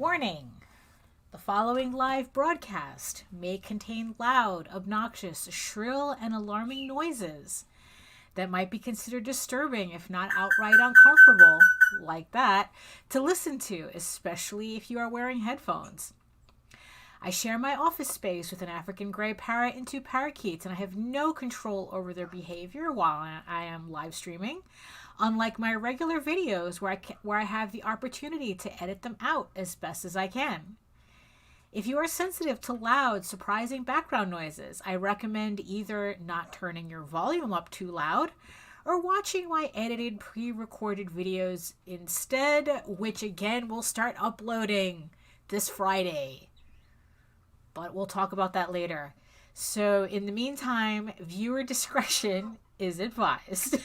Warning! The following live broadcast may contain loud, obnoxious, shrill, and alarming noises that might be considered disturbing, if not outright uncomfortable, like that, to listen to, especially if you are wearing headphones. I share my office space with an African gray parrot and two parakeets, and I have no control over their behavior while I am live streaming, unlike my regular videos where I have the opportunity to edit them out as best as I can. If you are sensitive to loud, surprising background noises, I recommend either not turning your volume up too loud or watching my edited pre-recorded videos instead, which again will start uploading this Friday. But we'll talk about that later. So in the meantime, viewer discretion is advised.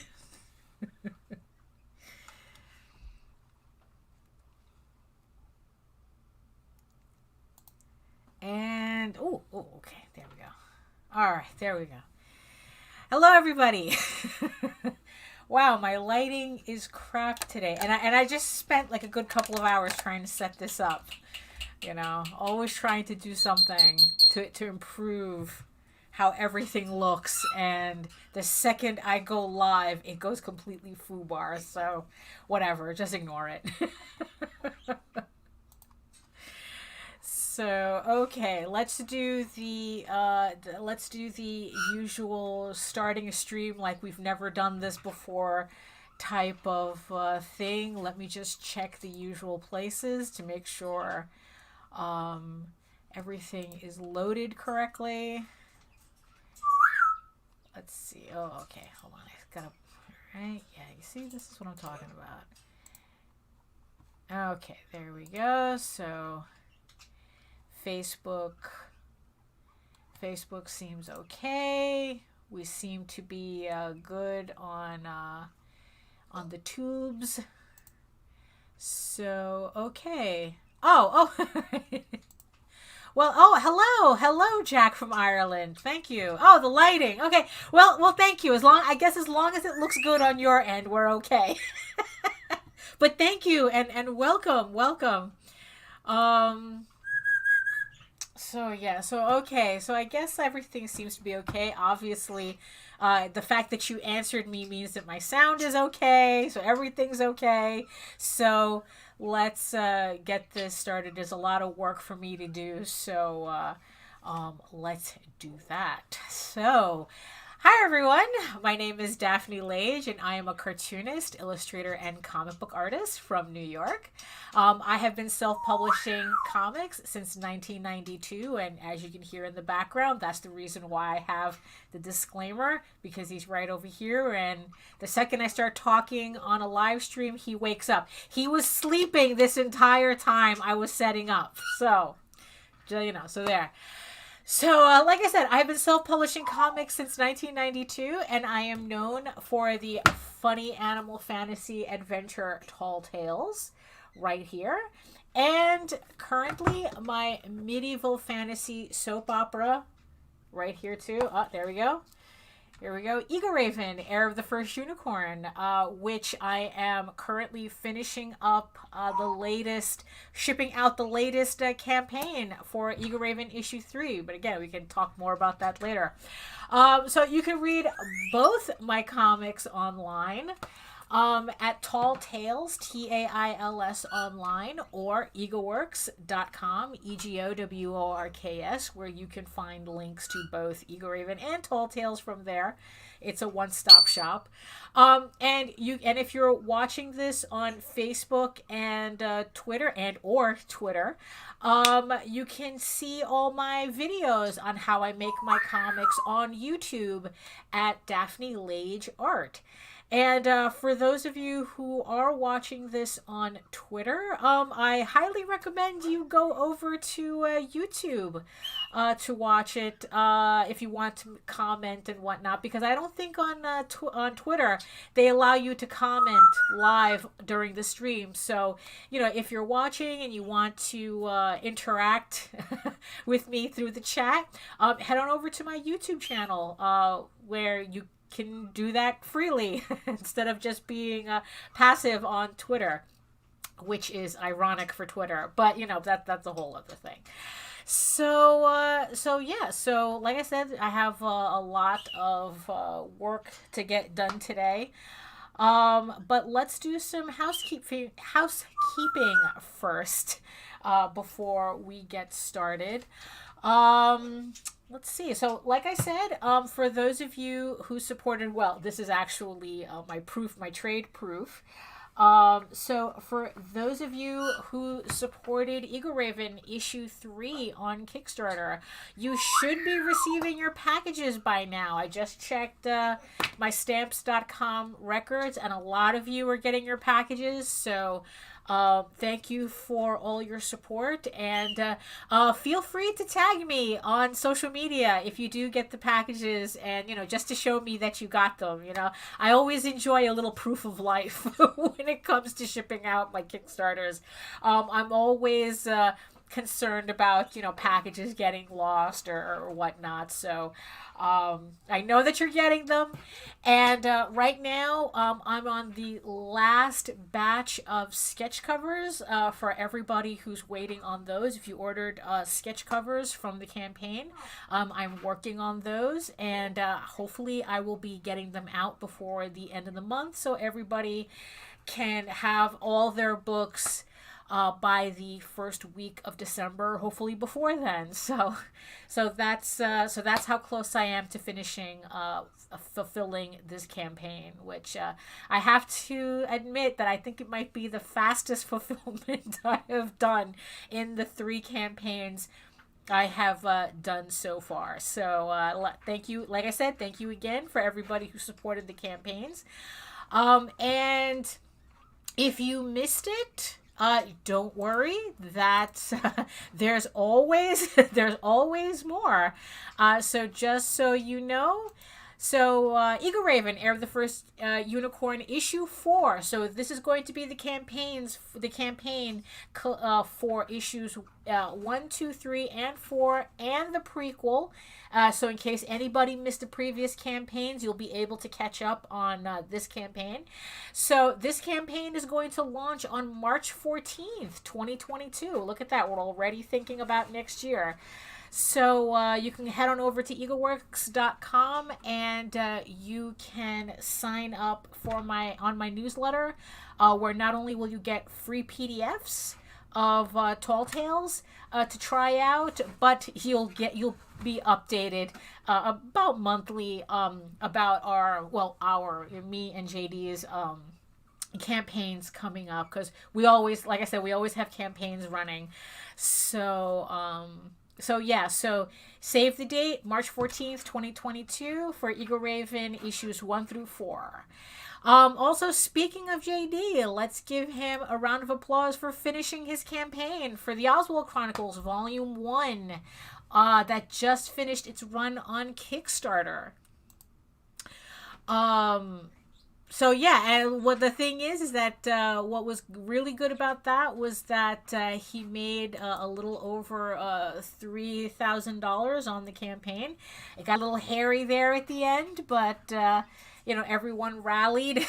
And, okay, there we go. All right, there we go. Hello, everybody. Wow, my lighting is crap today. And I just spent like a good couple of hours trying to set this up. You know, always trying to do something to improve how everything looks. And the second I go live, it goes completely foobar. So whatever, just ignore it. So, okay, let's do the usual starting a stream like we've never done this before type of thing. Let me just check the usual places to make sure everything is loaded correctly. Let's see. Oh, okay, hold on. I've got to, right? Yeah, you see, this is what I'm talking about. Okay, there we go. So Facebook seems okay. We seem to be good on the tubes. So okay. Oh. Well, hello, Jack from Ireland. Thank you. Oh, the lighting. Okay. Well, thank you. As long as it looks good on your end, we're okay. But thank you and welcome. So yeah, okay. So I guess everything seems to be okay. Obviously, the fact that you answered me means that my sound is okay. So everything's okay. So let's get this started. There's a lot of work for me to do. So let's do that. So hi everyone, my name is Daphne Lage and I am a cartoonist, illustrator, and comic book artist from New York. I have been self-publishing comics since 1992, and as you can hear in the background, that's the reason why I have the disclaimer, because he's right over here, and the second I start talking on a live stream, he wakes up. He was sleeping this entire time I was setting up, so, you know, so there. So, like I said, I've been self-publishing comics since 1992, and I am known for the funny animal fantasy adventure Tall Tales, right here. And currently, my medieval fantasy soap opera, right here too. Oh, there we go. Here we go. EGORAVEN, Heir of the First Unicorn, which I am currently finishing up shipping out the latest campaign for EGORAVEN issue 3. But again, we can talk more about that later. So you can read both my comics online at Tall Tales, TAILS online, or egoworks.com, EGOWORKS, where you can find links to both EGORAVEN and Tall Tales from there. It's a one-stop shop. And if you're watching this on Facebook and Twitter or Twitter, you can see all my videos on how I make my comics on YouTube at Daphne Lage Art. And for those of you who are watching this on Twitter, I highly recommend you go over to YouTube to watch it if you want to comment and whatnot, because I don't think on Twitter they allow you to comment live during the stream. So, you know, if you're watching and you want to interact with me through the chat, head on over to my YouTube channel where you can do that freely instead of just being passive on Twitter. which is ironic for Twitter, but you know, that's a whole other thing. So yeah, so like I said, I have a lot of work to get done today. But let's do some housekeeping first, before we get started. Let's see. So, like I said, for those of you who supported, well, this is actually my proof, my trade proof. So for those of you who supported Eagle Raven issue 3 on Kickstarter, you should be receiving your packages by now. I just checked my stamps.com records, and a lot of you are getting your packages. So thank you for all your support, and feel free to tag me on social media if you do get the packages, and you know, just to show me that you got them. You know, I always enjoy a little proof of life when it comes to shipping out my Kickstarters. I'm always concerned about, you know, packages getting lost or whatnot. So I know that you're getting them, and right now I'm on the last batch of sketch covers for everybody who's waiting on those. If you ordered sketch covers from the campaign, I'm working on those, and hopefully I will be getting them out before the end of the month, so everybody can have all their books by the first week of December, hopefully before then. So that's how close I am to finishing fulfilling this campaign, which I have to admit that I think it might be the fastest fulfillment I have done in the 3 campaigns I have done so far. So thank you. Like I said, thank you again for everybody who supported the campaigns. And if you missed it, don't worry. That there's always more. So just so you know, so Eagle Raven aired the first Unicorn issue 4. So this is going to be the campaign for issues 1, 2, 3, and 4, and the prequel. So in case anybody missed the previous campaigns, you'll be able to catch up on this campaign. So this campaign is going to launch on March 14th, 2022. Look at that. We're already thinking about next year. So you can head on over to eagleworks.com, and you can sign up for my newsletter, where not only will you get free PDFs of Tall Tales to try out, but you'll be updated about monthly about our me and JD's campaigns coming up, because we always have campaigns running. So yeah, so save the date, March 14th, 2022 for Eagle Raven issues 1 through 4. Also, speaking of JD, let's give him a round of applause for finishing his campaign for the OSWALD Chronicles Volume 1 that just finished its run on Kickstarter. So yeah, and what the thing is that what was really good about that was that he made a little over $3,000 on the campaign. It got a little hairy there at the end, but everyone rallied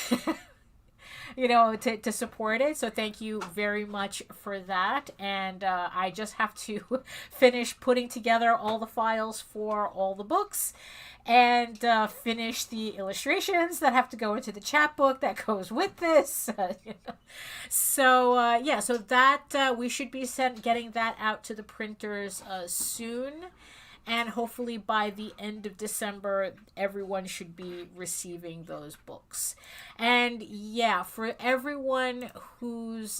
to support it. So thank you very much for that. And I just have to finish putting together all the files for all the books, and finish the illustrations that have to go into the chapbook that goes with this. So that we should be getting that out to the printers soon. And hopefully by the end of December, everyone should be receiving those books. And yeah, for everyone who's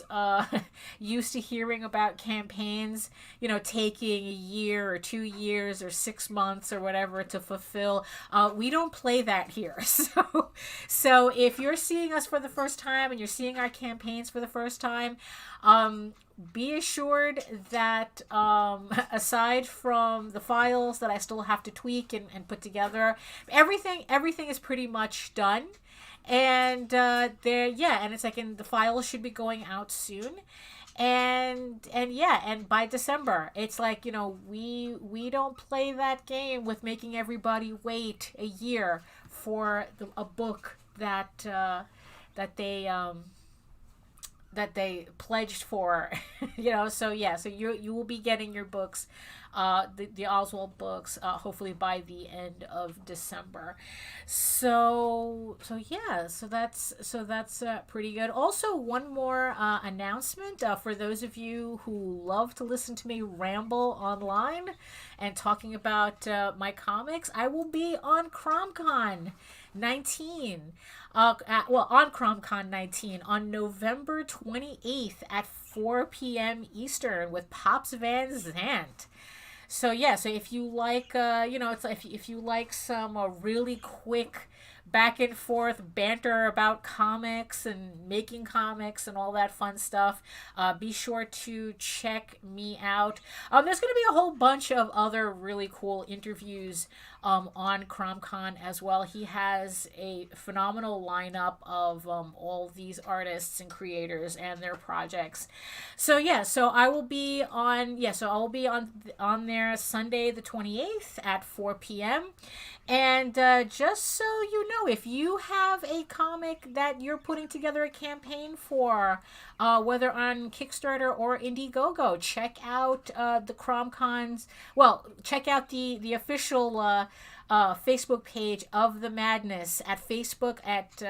used to hearing about campaigns, taking a year or 2 years or 6 months or whatever to fulfill, we don't play that here. So if you're seeing us for the first time and you're seeing our campaigns for the first time, be assured that aside from the files that I still have to tweak and put together, everything is pretty much done. And and it's like, the files should be going out soon. And by December, it's like, we don't play that game with making everybody wait a year for a book that they pledged for. So yeah, so you will be getting your books, the Oswald books, hopefully by the end of December. So yeah, so that's pretty good. Also, one more announcement for those of you who love to listen to me ramble online and talking about my comics. I will be on CromCon 19. On CromCon 19 on November 28th at 4 p.m. Eastern with Pops Van Zant. So yeah, so if you like, it's like if you like some really quick back and forth banter about comics and making comics and all that fun stuff, be sure to check me out. There's going to be a whole bunch of other really cool interviews on CromCon as well. He has a phenomenal lineup of all these artists and creators and their projects. So yeah, so I will be on on there Sunday the 28th at 4 p.m. And just so you know, if you have a comic that you're putting together a campaign for, whether on Kickstarter or Indiegogo, check out the CromCons. Well, check out the official Facebook page of the Madness at Facebook at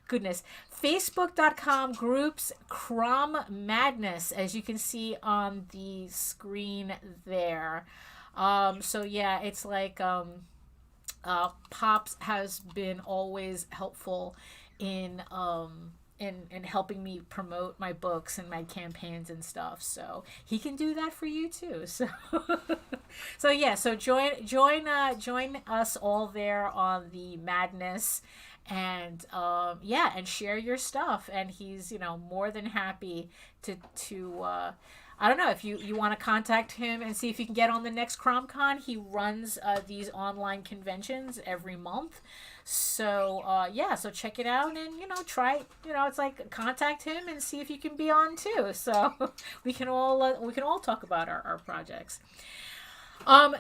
goodness, facebook.com groups Crom Madness, as you can see on the screen there. So yeah, it's like Pops has been always helpful in helping me promote my books and my campaigns and stuff. So he can do that for you too. So so yeah, so join us all there on the Madness, and and share your stuff, and he's more than happy to I don't know if you want to contact him and see if you can get on the next CromCon. He runs these online conventions every month. So so check it out and try. It's like contact him and see if you can be on too. So we can all talk about our projects.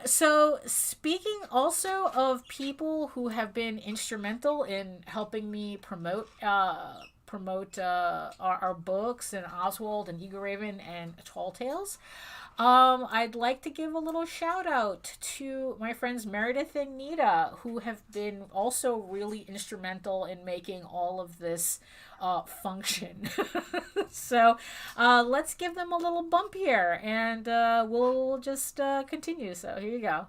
So speaking also of people who have been instrumental in helping me promote our books and Oswald and Eagle Raven and Tall Tales, I'd like to give a little shout out to my friends Meredith and Nita, who have been also really instrumental in making all of this function. So let's give them a little bump here, and we'll just continue. So here you go.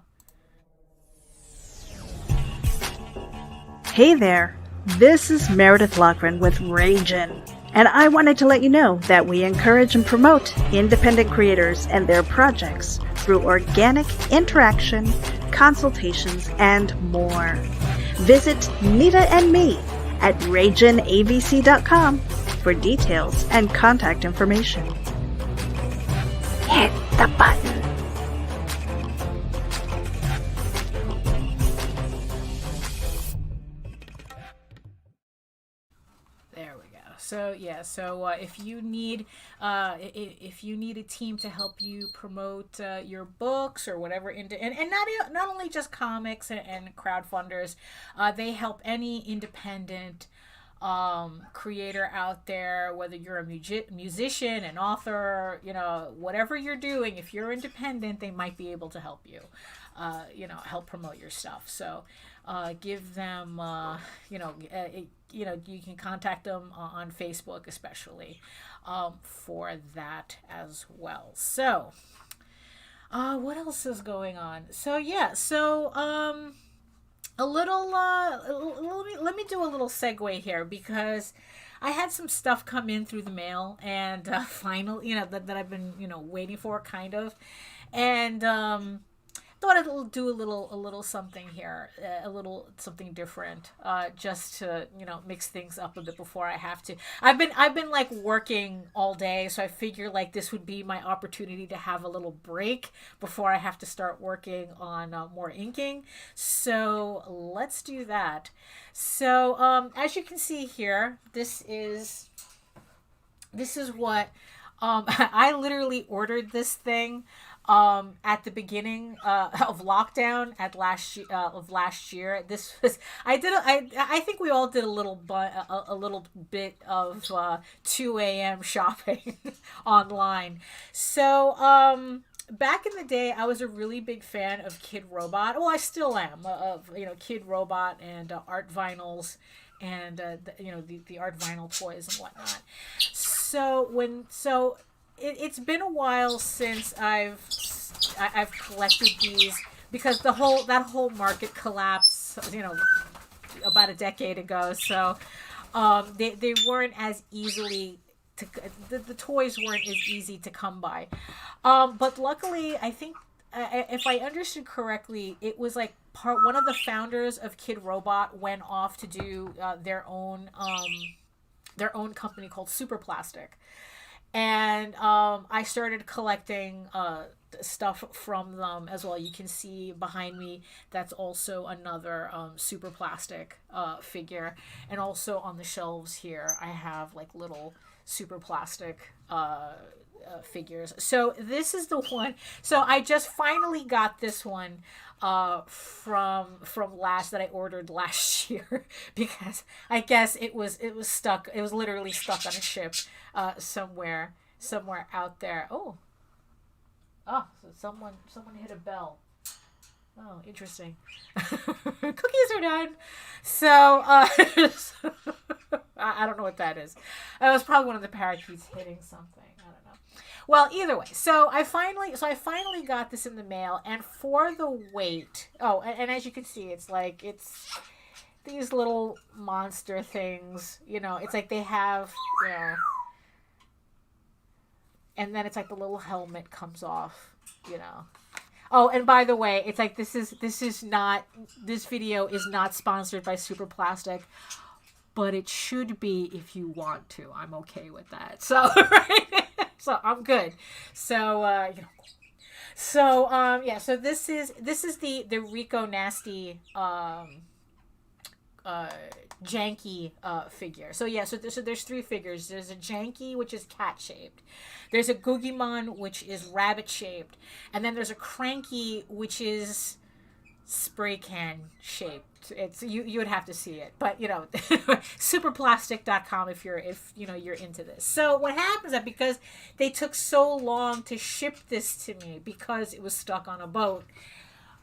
Hey there, this is Meredith Loughran with Ragin', and I wanted to let you know that we encourage and promote independent creators and their projects through organic interaction, consultations, and more. Visit Nita and me at RaginAVC.com for details and contact information. Hit the button. So yeah, so if you need a team to help you promote your books or whatever, and not only just comics and crowdfunders, they help any independent creator out there, whether you're a musician, an author, whatever you're doing. If you're independent, they might be able to help you, help promote your stuff. So give them, you can contact them on Facebook, especially for that as well. So what else is going on? So yeah, so a little let me do a little segue here, because I had some stuff come in through the mail, and finally, that I've been waiting for, kind of, and thought I'd do a little something here, a little something different, just to mix things up a bit before I have to. I've been like working all day, so I figure like this would be my opportunity to have a little break before I have to start working on more inking. So let's do that. So as you can see here, this is what I literally ordered this thing at the beginning of lockdown of last year. This was I think we all did a little bit of 2 a.m. shopping online. So back in the day, I was a really big fan of Kid Robot. Well, I still am, of Kid Robot and art vinyls and the art vinyl toys and whatnot. It's been a while since I've collected these, because that whole market collapsed, about a decade ago. So they weren't as easily the toys weren't as easy to come by. But luckily, I think if I understood correctly, it was like one of the founders of Kid Robot went off to do their own company called Super Plastic. And I started collecting stuff from them as well. You can see behind me, that's also another Super Plastic figure. And also on the shelves here, I have like little Super Plastic figures. So this is the one. So I just finally got this one from that I ordered last year, because I guess it was stuck. It was literally stuck on a ship somewhere out there. So someone hit a bell. Oh, interesting. Cookies are done. So I don't know what that is. It was probably one of the parakeets hitting something. I don't know. Well, either way, so I finally got this in the mail, and for the weight, and as you can see, it's these little monster things, it's like they have, and then it's like the little helmet comes off, Oh, and by the way, it's like this video is not sponsored by Super Plastic, but it should be if you want to. I'm okay with that. So, right? So I'm good. So, So this is the Rico Nasty janky figure. So there's three figures. There's a janky, which is cat shaped. There's a Googimon, which is rabbit shaped, and then there's a Cranky, which is spray can shaped. It's you would have to see it, but superplastic.com if you're into this. So what happens is that because they took so long to ship this to me because it was stuck on a boat,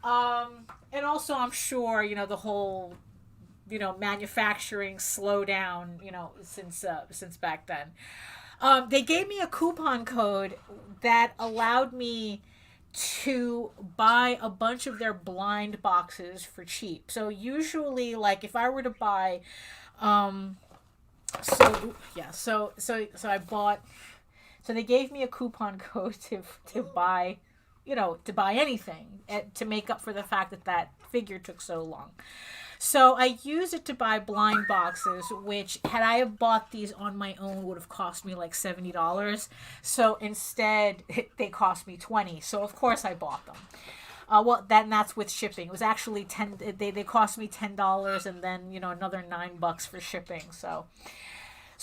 and also I'm sure the whole manufacturing slowdown since back then, they gave me a coupon code that allowed me to buy a bunch of their blind boxes for cheap. So usually, like, if I were to buy I bought, so they gave me a coupon code to buy anything to make up for the fact that figure took so long. So I used it to buy blind boxes, which, had I have bought these on my own, would have cost me like $70. So instead, they cost me $20. So of course I bought them. That's with shipping. It was actually $10. They cost me $10, and then another $9 for shipping. So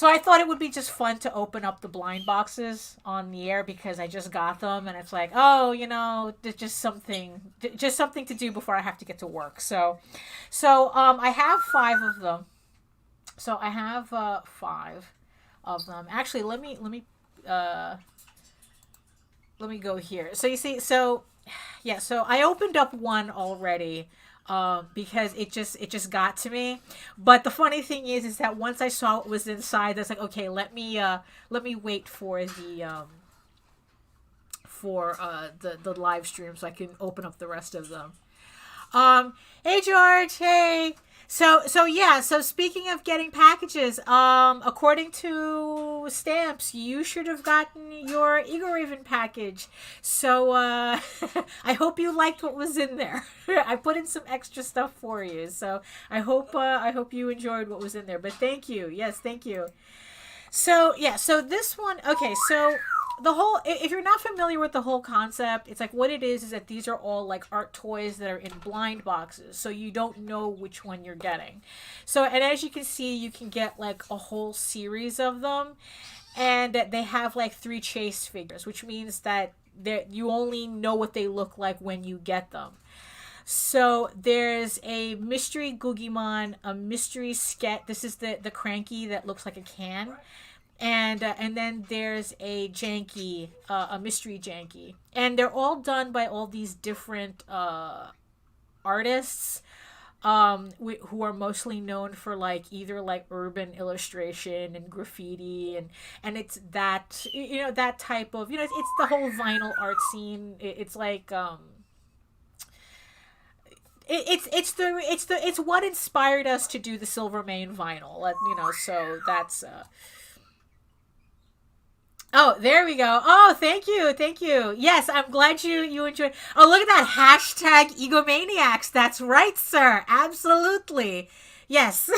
I thought it would be just fun to open up the blind boxes on the air, because I just got them, and it's like, just something to do before I have to get to work. So I have 5 of them. So I have 5 of them. Actually, let me go here. So you see, so I opened up one already. Because it just got to me. But the funny thing is that once I saw what was inside, I was like, okay, let me wait for the live stream so I can open up the rest of them. Hey George, hey. So speaking of getting packages, according to Stamps, you should have gotten your EGORaven package. So I hope you liked what was in there. I put in some extra stuff for you. So I hope you enjoyed what was in there. But thank you. Yes, thank you. So this one, okay, so the whole, if you're not familiar with the whole concept, it's like, what it is that these are all like art toys that are in blind boxes, so you don't know which one you're getting. So, and as you can see, you can get like a whole series of them, and they have like 3 chase figures, which means that you only know what they look like when you get them. So there's a mystery Googimon, a mystery Sket. This is the cranky that looks like a can. And then there's a Janky, a mystery Janky. And they're all done by all these different artists who are mostly known for like either like urban illustration and graffiti and it's that, you know, that type of, you know, it's the whole vinyl art scene. It's like it's what inspired us to do the Silvermane vinyl, you know. So that's oh, there we go. Oh, thank you. Yes, I'm glad you enjoyed. Oh, look at that hashtag EGOMANIACS. That's right, sir. Absolutely. Yes.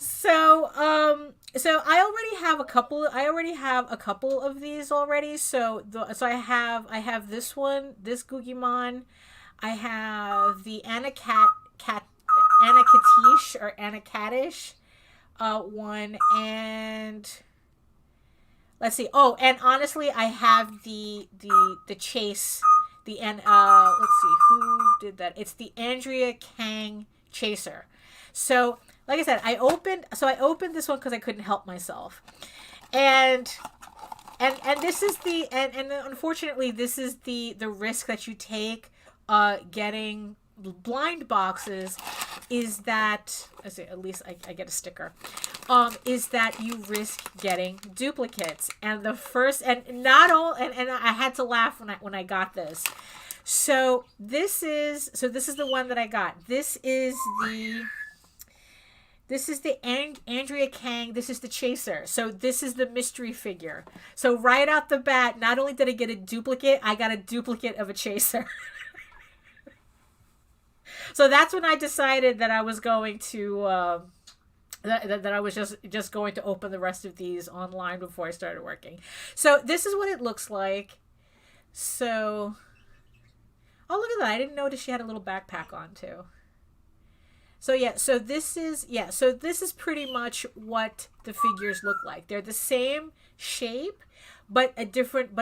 So I already have a couple. I already have a couple of these already. So I have this one, this Googimon. I have the Anakatish or Anakatish one, and let's see. Oh, and honestly, I have the Chase. Let's see who did that. It's the Andrea Kang Chaser. So, like I said, I opened this one because I couldn't help myself, and this is and unfortunately this is the risk that you take getting blind boxes, is that, at least I get a sticker, is that you risk getting duplicates. And the first, and not all, and I had to laugh when I got this. So this is the one that I got. This is the Andrea Kang. This is the Chaser. So this is the mystery figure. So right out the bat, not only did I get a duplicate, I got a duplicate of a Chaser. So that's when I decided that I was going to that I was just going to open the rest of these online before I started working. So this is what it looks like. So, oh, look at that! I didn't notice she had a little backpack on too. So yeah, so this is pretty much what the figures look like. They're the same shape, but a different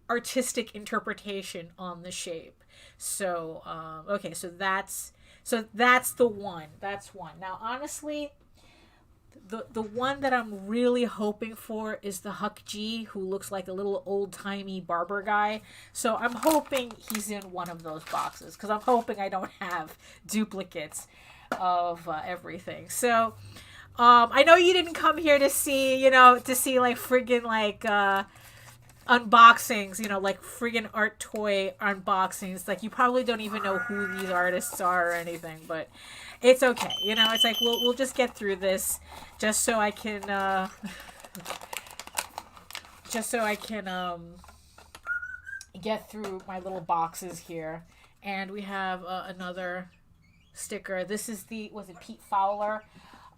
artistic interpretation on the shape. So okay, so that's the one. That's one. Now honestly, the one that I'm really hoping for is the Huck G, who looks like a little old-timey barber guy. So I'm hoping he's in one of those boxes, because I'm hoping I don't have duplicates of everything. So I know you didn't come here to see like friggin' like unboxings, like friggin' art toy unboxings. Like, you probably don't even know who these artists are or anything, but it's okay. It's like we'll just get through this, just so I can get through my little boxes here. And we have another sticker. This is was it Pete Fowler?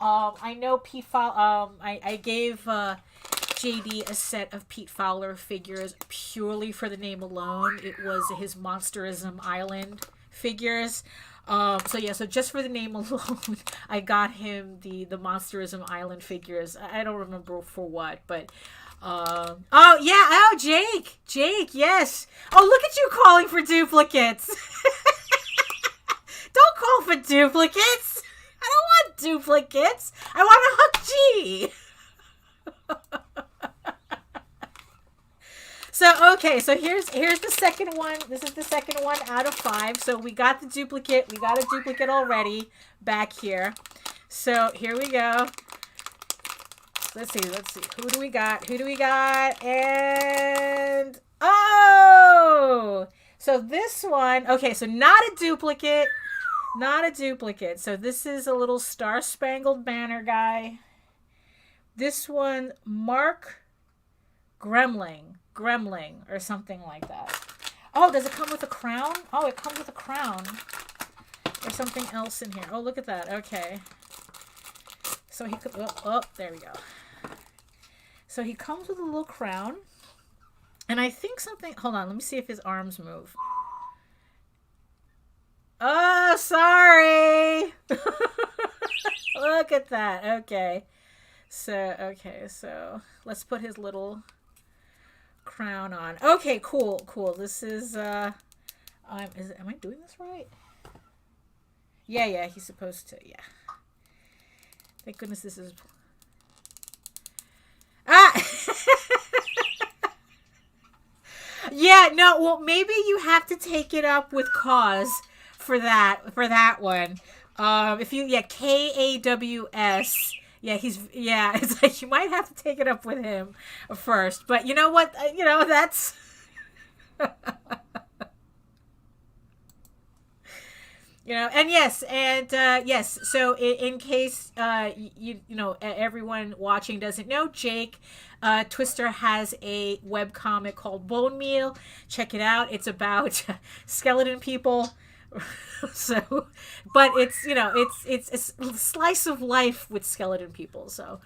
I know Pete Fowler. I gave JD a set of Pete Fowler figures purely for the name alone. It was his Monsterism Island figures. So just for the name alone, I got him the Monsterism Island figures. I don't remember for what, but Jake, yes. Oh, look at you calling for duplicates. Don't call for duplicates. I don't want duplicates. I want a Huck G. So here's the second one. This is the second one out of 5. So we got the duplicate. We got a duplicate already back here. So here we go. Let's see. Who do we got? And oh! So this one, okay, so not a duplicate. So this is a little Star-Spangled Banner guy. This one, Mark Gremling, or something like that. Oh, does it come with a crown? Oh, it comes with a crown. There's something else in here. Oh, look at that. Okay. So he could, there we go. So he comes with a little crown. And I think something, hold on, let me see if his arms move. Oh, sorry. Look at that. Okay. So, okay, so let's put his little crown on. Okay, cool, cool. This is, am I doing this right? Yeah, he's supposed to, yeah. Thank goodness this is... Ah! Yeah, no, well, maybe you have to take it up with Cause for that one. If you, yeah, KAWS. Yeah, it's like you might have to take it up with him first. But you know what? That's... and yes, so in case, everyone watching doesn't know, Jake Twister has a webcomic called Bone Meal. Check it out. It's about skeleton people. So, but it's it's a slice of life with skeleton people. So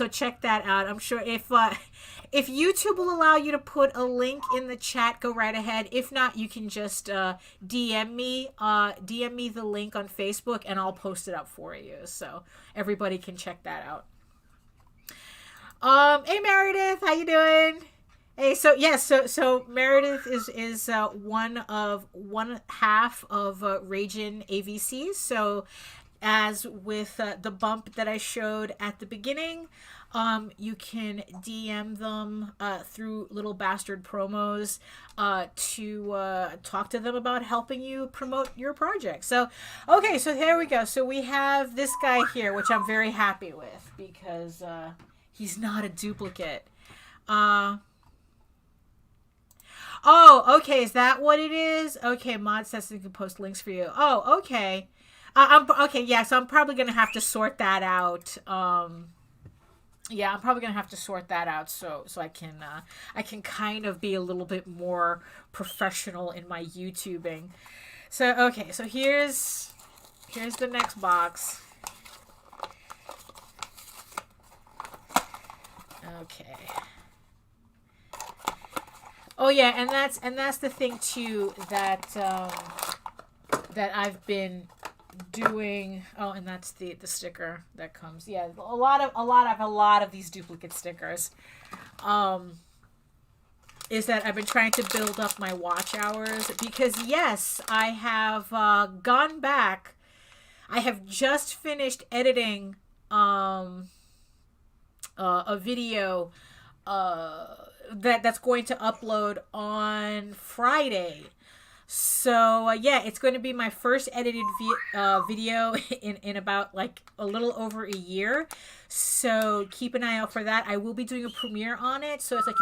check that out. I'm sure if YouTube will allow you to put a link in the chat, go right ahead. If not, you can just DM me the link on Facebook and I'll post it up for you. So everybody can check that out. Hey Meredith, how you doing? Hey, so yes, so Meredith is one half of Ragin AVCs. So as with the bump that I showed at the beginning, you can DM them through Little Bastard Promos to talk to them about helping you promote your project. So, okay, so here we go. So we have this guy here, which I'm very happy with because he's not a duplicate. Oh, okay. Is that what it is? Okay, Mod says we can post links for you. Oh, okay. Okay, yeah, so I'm probably going to have to sort that out. Yeah, I'm probably going to have to sort that out so I can kind of be a little bit more professional in my YouTubing. So, okay, so here's the next box. Okay. Oh yeah, and that's the thing too that that I've been doing. Oh, and that's the sticker that comes. Yeah, a lot of these duplicate stickers. Is that I've been trying to build up my watch hours because yes, I have gone back. I have just finished editing a video that's going to upload on Friday. So yeah, it's going to be my first edited video in about like a little over a year. So keep an eye out for that. I will be doing a premiere on it. So it's like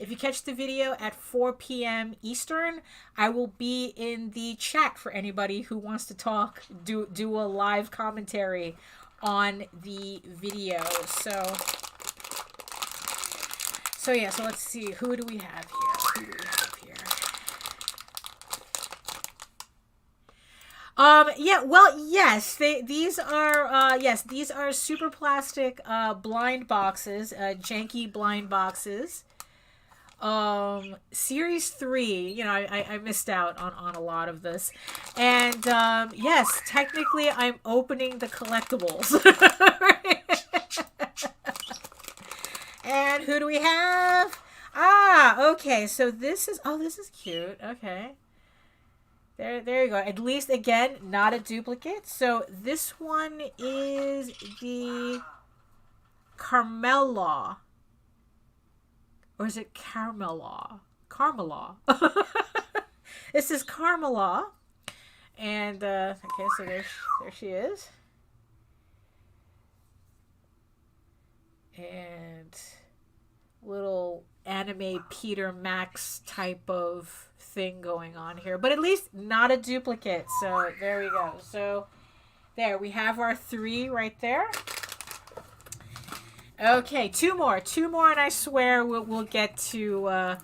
if you catch the video at 4 p.m. Eastern, I will be in the chat for anybody who wants to talk, do a live commentary on the video. So yeah, so let's see. Who do we have here? Yeah, well, yes, these are super plastic blind boxes, janky blind boxes. Series 3, I missed out on a lot of this. And yes, technically I'm opening the collectibles. And who do we have? Okay, so this is cute. Okay. There you go. At least, again, not a duplicate. So this one is the Carmela. Or is it Carmela? Carmela. This is Carmela. And, okay, so there she is. And little anime Peter Max type of thing going on here, but at least not a duplicate. So there we go. So there we have our 3 right there. Okay, two more, and I swear we'll get to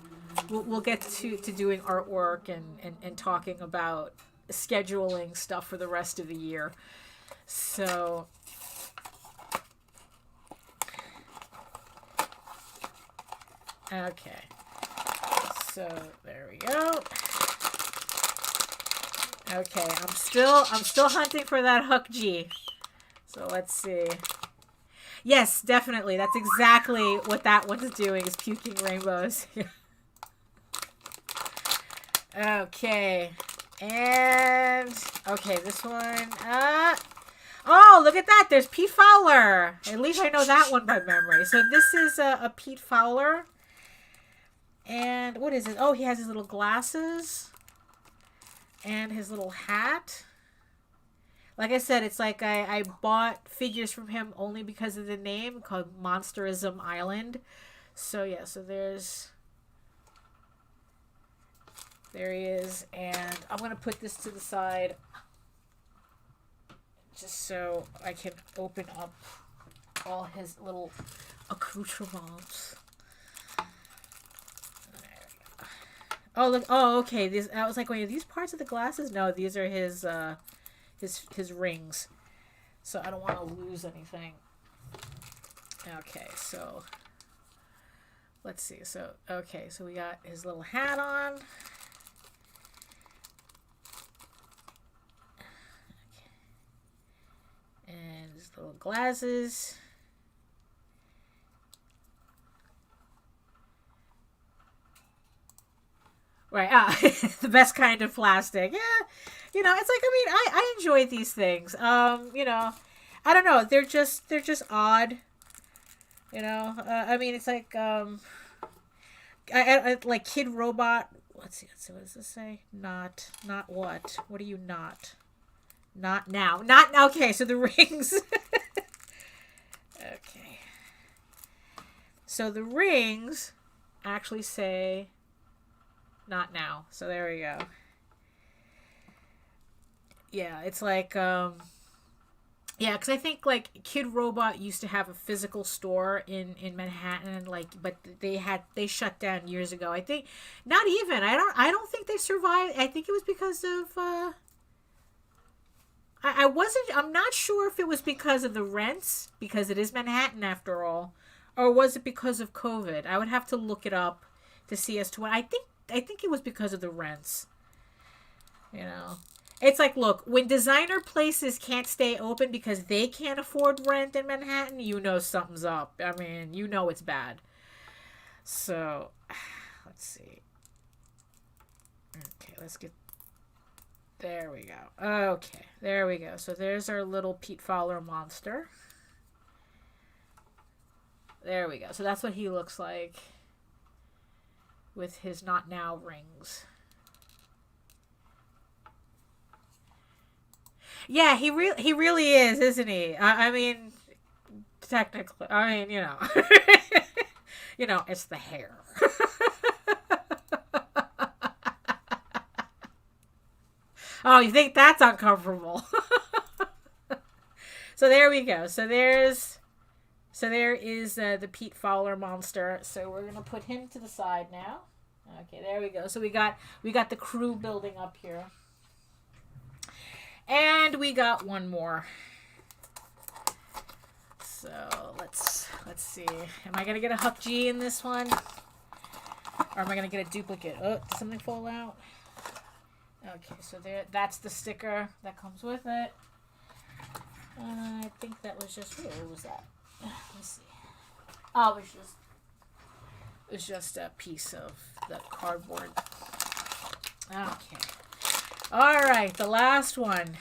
we'll get to doing artwork and talking about scheduling stuff for the rest of the year. So okay, so there we go. Okay, I'm still hunting for that Hook G. So let's see. Yes, definitely. That's exactly what that one's doing, is puking rainbows. Okay. And okay, this one. Oh, look at that. There's Pete Fowler. At least I know that one by memory. So this is a Pete Fowler. And what is it? Oh, he has his little glasses and his little hat. Like I said, it's like I bought figures from him only because of the name, called Monsterism Island. So yeah, so there he is. And I'm going to put this to the side just so I can open up all his little accoutrements. Oh, look. Oh, okay. I was like, wait, are these parts of the glasses? No, these are his rings. So I don't want to lose anything. Okay, so let's see. So, okay, so we got his little hat on. And his little glasses. Right, the best kind of plastic. Yeah, you know, it's like, I mean, I enjoy these things. You know, I don't know, they're just odd. You know, I mean, it's like, I like Kid Robot. Let's see, what does this say? Not what? What are you not? Not now. Not okay. So the rings. Okay. So the rings actually say not now. So there we go. Yeah, it's like yeah, because I think like Kid Robot used to have a physical store in Manhattan, like, but they shut down years ago. I think not even. I don't think they survived. I think it was because of I'm not sure if it was because of the rents, because it is Manhattan after all, or was it because of COVID? I would have to look it up to see as to what. I think it was because of the rents. You know, it's like, look, when designer places can't stay open because they can't afford rent in Manhattan, you know something's up. I mean, you know it's bad. So, let's see. Okay, let's get. There we go. Okay, there we go. So there's our little Pete Fowler monster. There we go. So that's what he looks like with his not now rings. Yeah, he really is, isn't he? I mean, technically, I mean, you know, you know, it's the hair. Oh, you think that's uncomfortable? So there we go. So there is the Pete Fowler monster. So we're gonna put him to the side now. Okay, there we go. So we got the crew building up here, and we got one more. So let's see. Am I gonna get a Huck G in this one, or am I gonna get a duplicate? Oh, did something fall out? Okay, so that's the sticker that comes with it. I think that was just, what was that? Let's see. Oh, it was just a piece of the cardboard. Okay. All right, the last one.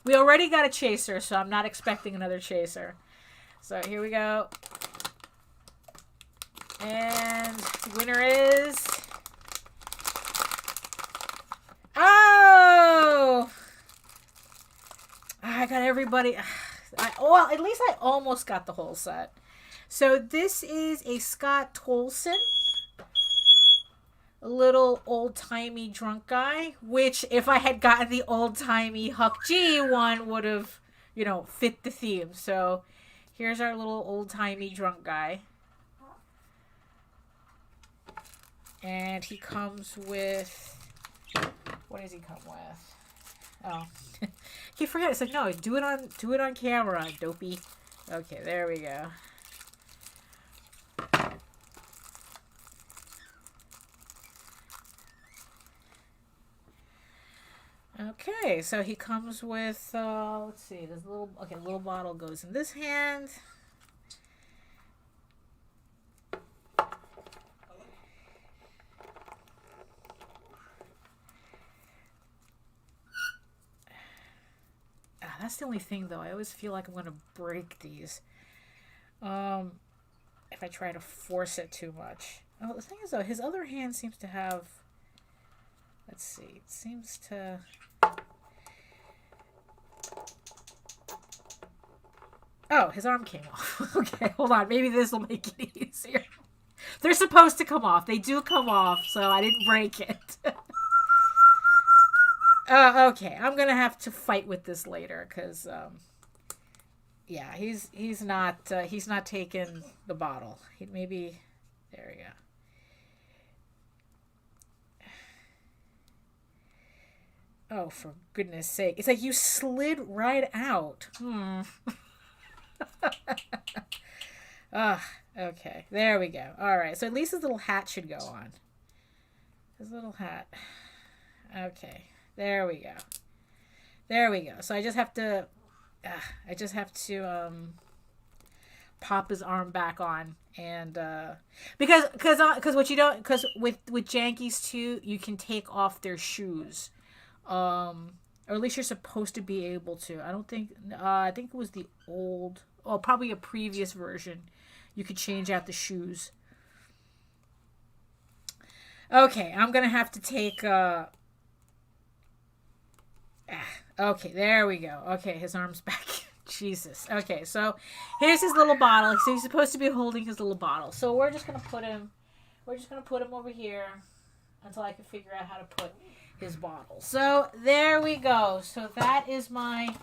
We already got a chaser, so I'm not expecting another chaser. So here we go. And the winner is... Oh! I got everybody. Well, at least I almost got the whole set. So this is a Scott Tolson, a little old-timey drunk guy, which if I had gotten the old-timey Huck G one would have, you know, fit the theme. So here's our little old-timey drunk guy. And he comes with... What does he come with? Oh, keep forgetting. It's like, no, do it on camera, dopey. Okay, there we go. Okay, so he comes with, let's see, this little bottle goes in this hand. That's the only thing, though. I always feel like I'm going to break these if I try to force it too much. Oh, the thing is, though, his other hand seems to have... Let's see. It seems to... Oh, his arm came off. Okay, hold on. Maybe this will make it easier. They're supposed to come off. They do come off, so I didn't break it. Okay, I'm gonna have to fight with this later because, yeah, he's not taking the bottle. Maybe there we go. Oh, for goodness sake! It's like you slid right out. Okay, there we go. All right, so at least his little hat should go on. His little hat. Okay. There we go. There we go. So I just have to pop his arm back on, and because what you don't, because with Jankies too, you can take off their shoes, or at least you're supposed to be able to. I don't think I think it was the old, probably a previous version, you could change out the shoes. Okay, I'm gonna have to take okay, there we go. Okay, his arm's back. Jesus. Okay, so here's his little bottle. So he's supposed to be holding his little bottle. So we're just gonna put him over here until I can figure out how to put his bottle. So there we go. So that is my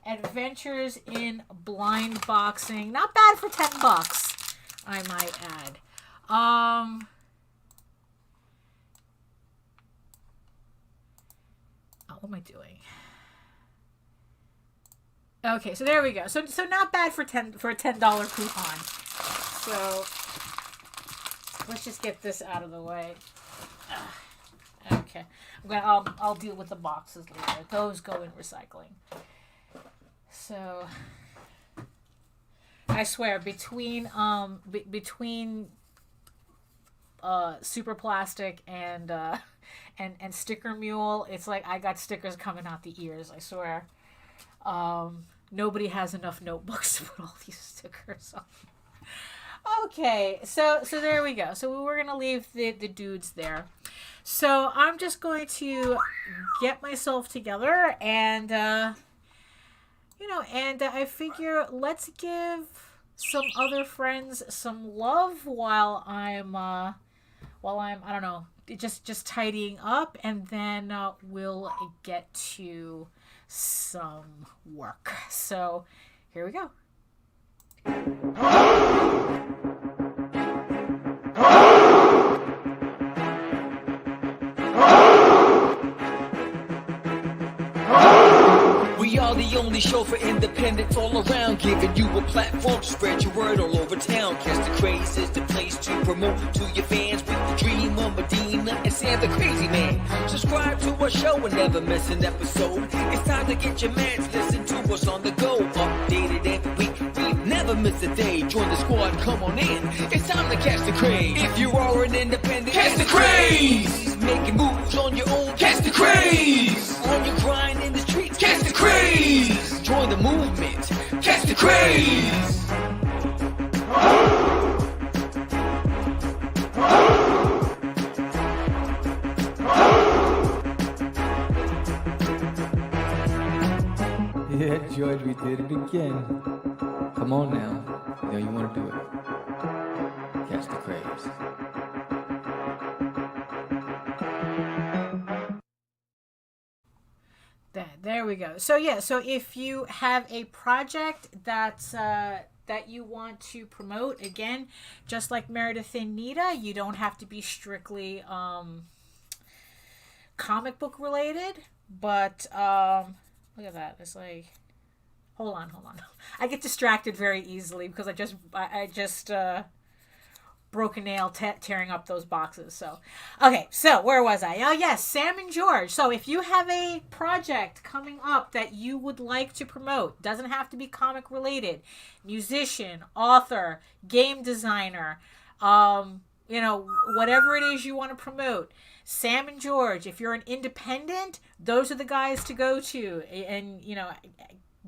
adventures in blind boxing. Not bad for $10, I might add. What am I doing? Okay, so there we go. So not bad for a $10 coupon. So let's just get this out of the way. Okay, I'll deal with the boxes later. Those go in recycling. So I swear between Super Plastic and Sticker Mule, it's like I got stickers coming out the ears, I swear. Nobody has enough notebooks to put all these stickers on. Okay, so there we go. So we're gonna leave the dudes there. So I'm just going to get myself together, and I figure let's give some other friends some love while I'm I don't know, just tidying up, and then we'll get to some work. So here we go. We are the only show for independents all around, giving you a platform to spread your word all over town. Cast the Craze is the place to promote to your fans with the Dreamer, Medina, and Sam the Crazy Man. Subscribe to our show and never miss an episode. It's time to get your mans, listen to us on the go. Updated every week, we never miss a day. Join the squad, come on in. It's time to catch the craze. If you are an independent, catch the craze. Making moves on your own, catch the craze. On your grind in the streets, catch the craze. Join the movement, catch the craze. Yeah, George, we did it again. Come on now. You know you want to do it. Catch the craze. There we go. So yeah, so if you have a project that's that you want to promote, again, just like Meredith and Nita, you don't have to be strictly comic book related, but look at that. It's like, hold on. I get distracted very easily because I just broken nail tearing up those boxes. So, okay, so where was I? Oh, yes, Sam and George. So if you have a project coming up that you would like to promote, doesn't have to be comic related, musician, author, game designer, you know, whatever it is you want to promote, Sam and George, if you're an independent, those are the guys to go to. And, you know,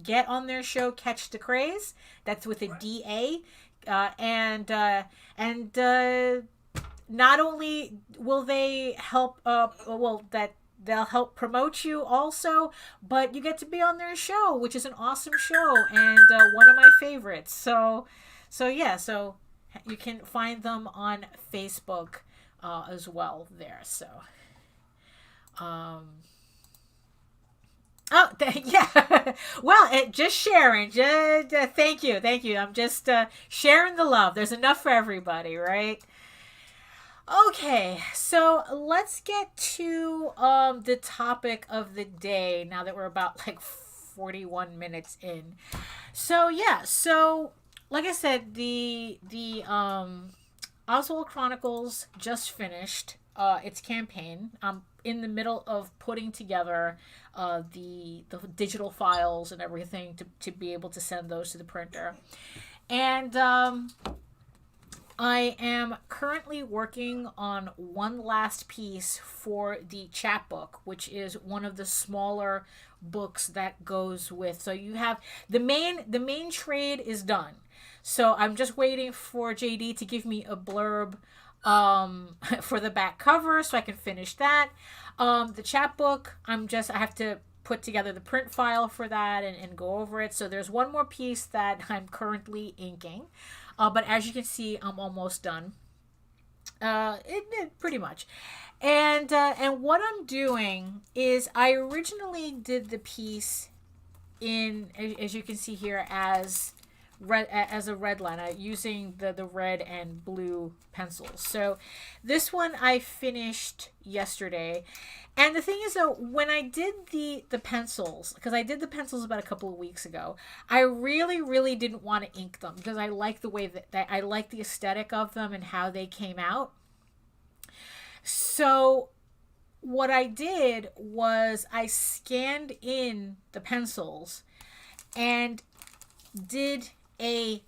get on their show, Catch the Craze. That's with a DA. And not only will they help, they'll help promote you also, but you get to be on their show, which is an awesome show and one of my favorites. So you can find them on Facebook as well there. So, yeah. Well, just sharing. Thank you. I'm just sharing the love. There's enough for everybody, right? Okay, so let's get to the topic of the day now that we're about like 41 minutes in. So yeah, so like I said, the OSWALD Chronicles just finished its campaign. I'm in the middle of putting together the digital files and everything to be able to send those to the printer. And I am currently working on one last piece for the chapbook, which is one of the smaller books that goes with. So you have the main trade is done. So I'm just waiting for JD to give me a blurb for the back cover so I can finish that. The chapbook, I have to put together the print file for that and go over it. So there's one more piece that I'm currently inking. But as you can see, I'm almost done. Pretty much. And what I'm doing is I originally did the piece in, as you can see here, as a red line, using the red and blue pencils. So this one I finished yesterday. And the thing is, though, when I did the pencils, because I did the pencils about a couple of weeks ago, I really didn't want to ink them because I like the way that I like the aesthetic of them and how they came out. So what I did was I scanned in the pencils and did a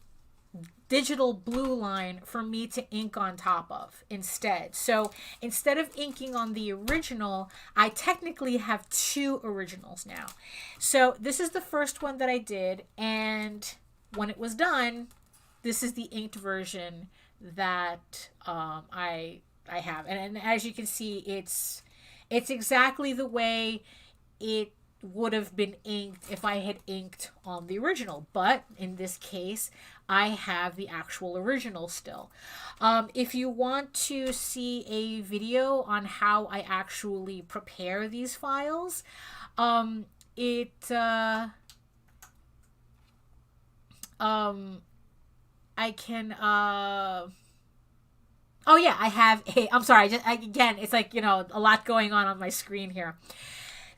digital blue line for me to ink on top of instead. So instead of inking on the original, I technically have two originals now. So this is the first one that I did, and when it was done, this is the inked version that I have. And as you can see, it's exactly the way it would have been inked if I had inked on the original, but in this case I have the actual original still. If you want to see a video on how I actually prepare these files, I can oh yeah, I have I'm sorry, again, it's like, you know, a lot going on my screen here.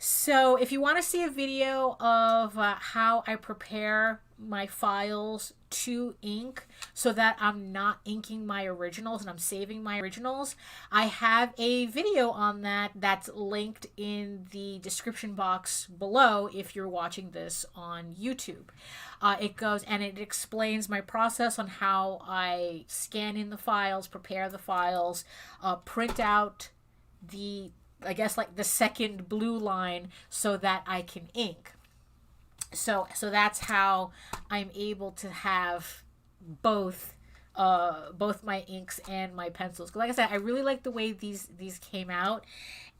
So if you want to see a video of how I prepare my files to ink so that I'm not inking my originals and I'm saving my originals, I have a video on that that's linked in the description box below if you're watching this on YouTube. It goes and it explains my process on how I scan in the files, prepare the files, print out I guess like the second blue line so that I can ink. So that's how I'm able to have both my inks and my pencils. 'Cause like I said, I really like the way these came out,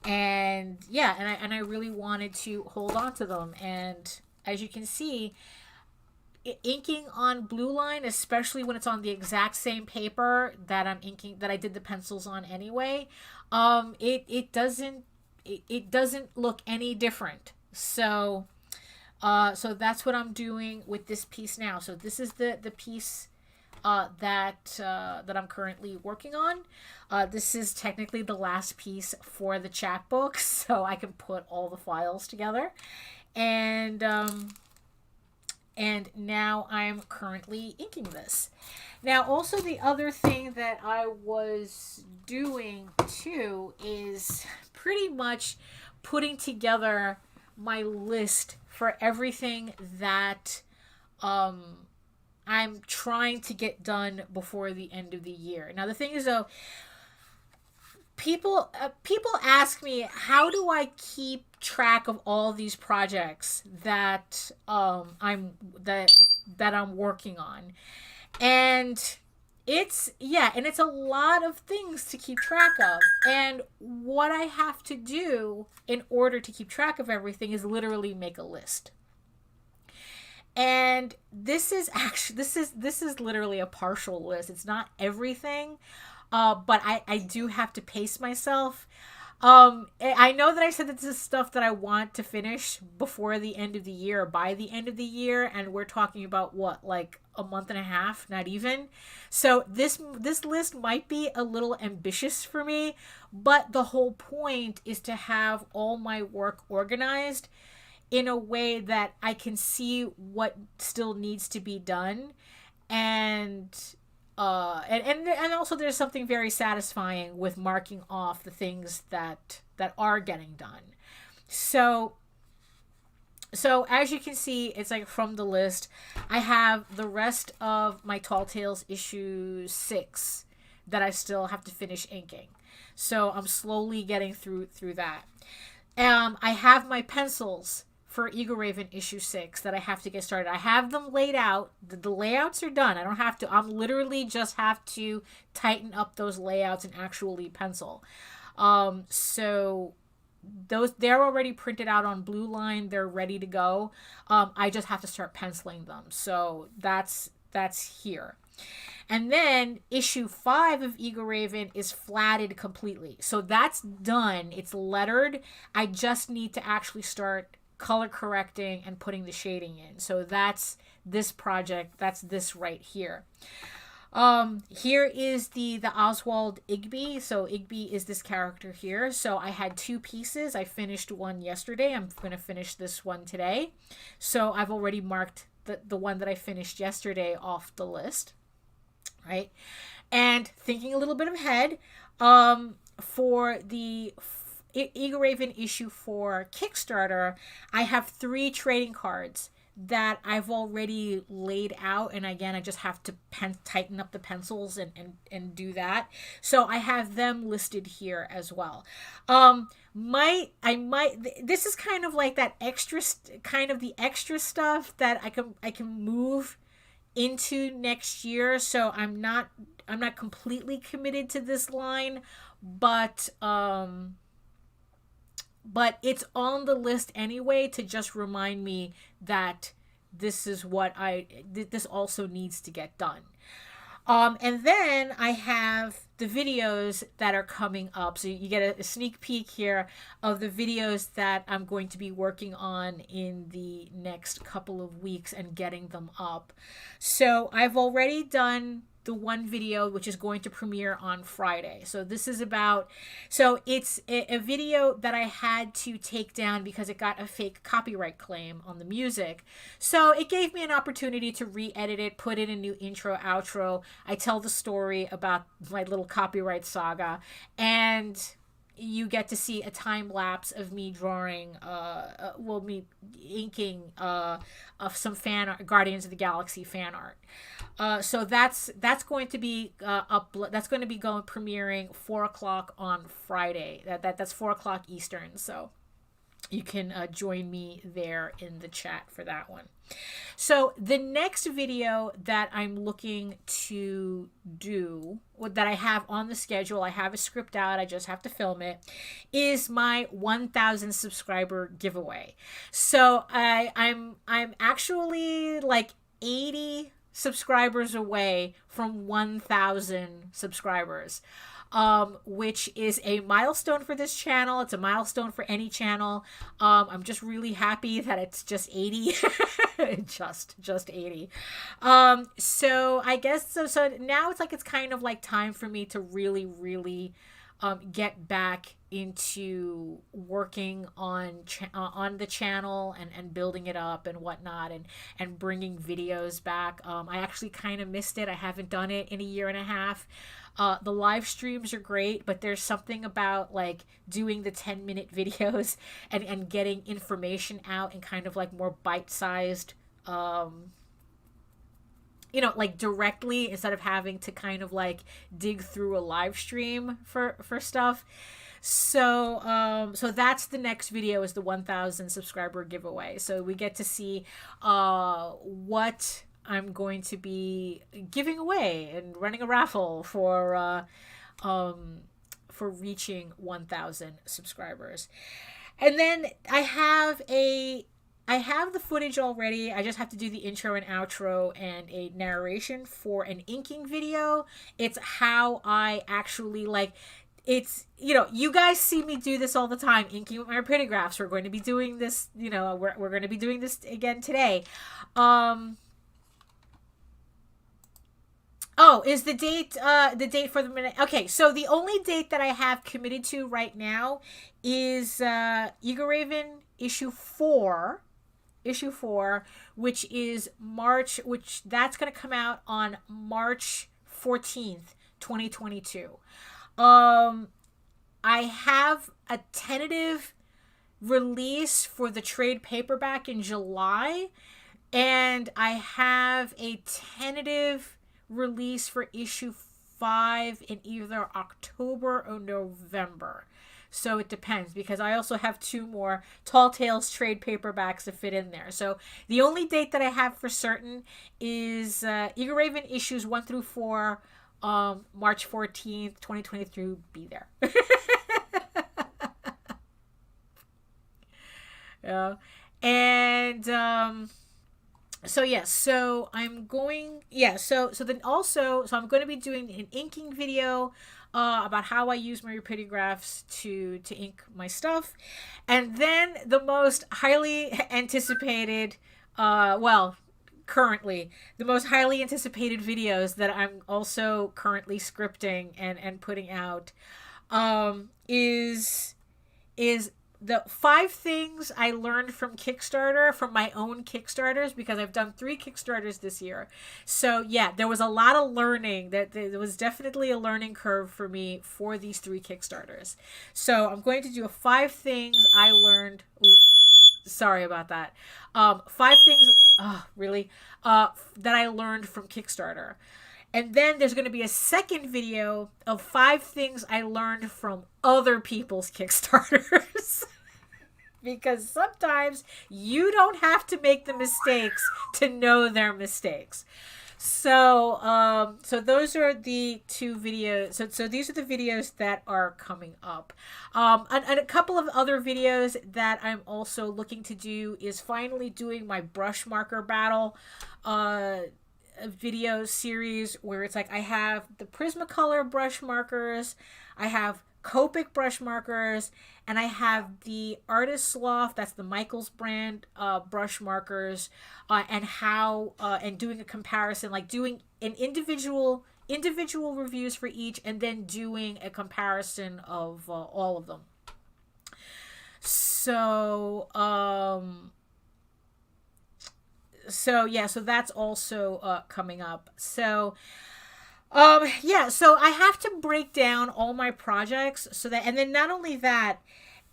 and yeah, and I really wanted to hold on to them. And as you can see, inking on blue line, especially when it's on the exact same paper that I'm inking, that I did the pencils on anyway, it doesn't look any different. So that's what I'm doing with this piece now. So this is the piece that I'm currently working on. This is technically the last piece for the chapbook, so I can put all the files together. And And now I'm currently inking this. Now, also the other thing that I was doing too is pretty much putting together my list for everything that I'm trying to get done before the end of the year. Now, the thing is, though, people ask me, how do I keep track of all these projects that I'm working on? And it's a lot of things to keep track of. And what I have to do in order to keep track of everything is literally make a list. And this is literally a partial list. It's not everything, but I do have to pace myself. I know that I said that this is stuff that I want to finish before the end of the year, or by the end of the year, and we're talking about what, like a month and a half, not even. So this list might be a little ambitious for me, but the whole point is to have all my work organized in a way that I can see what still needs to be done. And also there's something very satisfying with marking off the things that are getting done. So as you can see, it's like from the list, I have the rest of my Tall Tales issue 6 that I still have to finish inking. So I'm slowly getting through that. I have my pencils for Eagle Raven issue 6 that I have to get started. I have them laid out. The layouts are done. I don't have to. I'm literally just have to tighten up those layouts and actually pencil. So they're already printed out on Blue Line. They're ready to go. I just have to start penciling them. So that's here. And then issue 5 of Eagle Raven is flatted completely. So that's done. It's lettered. I just need to actually start color correcting and putting the shading in. So that's this project. That's this right here. Here is the Oswald Igby. So Igby is this character here. So I had 2 pieces. I finished one yesterday. I'm going to finish this one today. So I've already marked the one that I finished yesterday off the list. Right? And thinking a little bit ahead, for the Eagle Raven issue 4 Kickstarter, I have 3 trading cards that I've already laid out, and again, I just have to tighten up the pencils and do that. So I have them listed here as well. This is kind of like that extra the extra stuff that I can move into next year. So I'm not completely committed to this line, but it's on the list anyway to just remind me that this is what this also needs to get done. And then I have the videos that are coming up. So you get a sneak peek here of the videos that I'm going to be working on in the next couple of weeks and getting them up. So I've already done the one video which is going to premiere on Friday. So this is it's a video that I had to take down because it got a fake copyright claim on the music. So it gave me an opportunity to re-edit it, put in a new intro, outro. I tell the story about my little copyright saga, and you get to see a time lapse of me drawing, me inking of some fan art, Guardians of the Galaxy fan art. So that's going to be that's going to be premiering 4:00 on Friday. That's 4:00 Eastern. So you can join me there in the chat for that one. So the next video that I'm looking to do, that I have on the schedule, I have a script out, I just have to film it, is my 1,000 subscriber giveaway. So I'm actually like 80 subscribers away from 1,000 subscribers. Which is a milestone for this channel. It's a milestone for any channel. I'm just really happy that it's just 80. just 80. So I guess so now it's kind of like time for me to really get back into working on the channel and building it up and whatnot, and bringing videos back. I actually kind of missed it. I haven't done it in a year and a half. The live streams are great, but there's something about like doing the 10-minute videos and getting information out in kind of like more bite-sized, like directly, instead of having to kind of like dig through a live stream for stuff. So so that's the next video, is the 1,000 subscriber giveaway. So we get to see what I'm going to be giving away and running a raffle for reaching 1,000 subscribers. And then I have the footage already. I just have to do the intro and outro and a narration for an inking video. It's how I actually it's, you guys see me do this all the time, inking with my rapidiographs. We're going to be doing this, we're going to be doing this again today. Oh, is the date for the minute? Okay, so the only date that I have committed to right now is EGORAVEN issue 4, which is March, that's going to come out on March 14th, 2022. I have a tentative release for the trade paperback in July, and I have a tentative release for issue 5 in either October or November. So it depends, because I also have 2 more Tall Tales trade paperbacks to fit in there. So the only date that I have for certain is EGORAVEN issues 1 through 4, March 14th, 2023. Be there. Yeah. And so yes, so I'm going, so then also, so I'm going to be doing an inking video about how I use my rapidiographs to ink my stuff. And then the most highly anticipated, currently the most highly anticipated videos that I'm also currently scripting and putting out is the 5 things I learned from Kickstarter, from my own Kickstarters, because I've done 3 Kickstarters this year. So yeah, there was a lot of learning. There was definitely a learning curve for me for these 3 Kickstarters. So I'm going to do 5 things I learned. Ooh, sorry about that. 5 things, that I learned from Kickstarter. And then there's going to be a second video of 5 things I learned from other people's Kickstarters. Because sometimes you don't have to make the mistakes to know their mistakes. So, so those are the 2 videos. So these are the videos that are coming up. And a couple of other videos that I'm also looking to do is finally doing my brush marker battle, video series, where it's like I have the Prismacolor brush markers, I have Copic brush markers, and I have the Artist Loft, that's the Michaels brand brush markers, and how and doing a comparison, like doing an individual reviews for each, and then doing a comparison of all of them. So so that's also coming up. So so I have to break down all my projects, so that, and then not only that,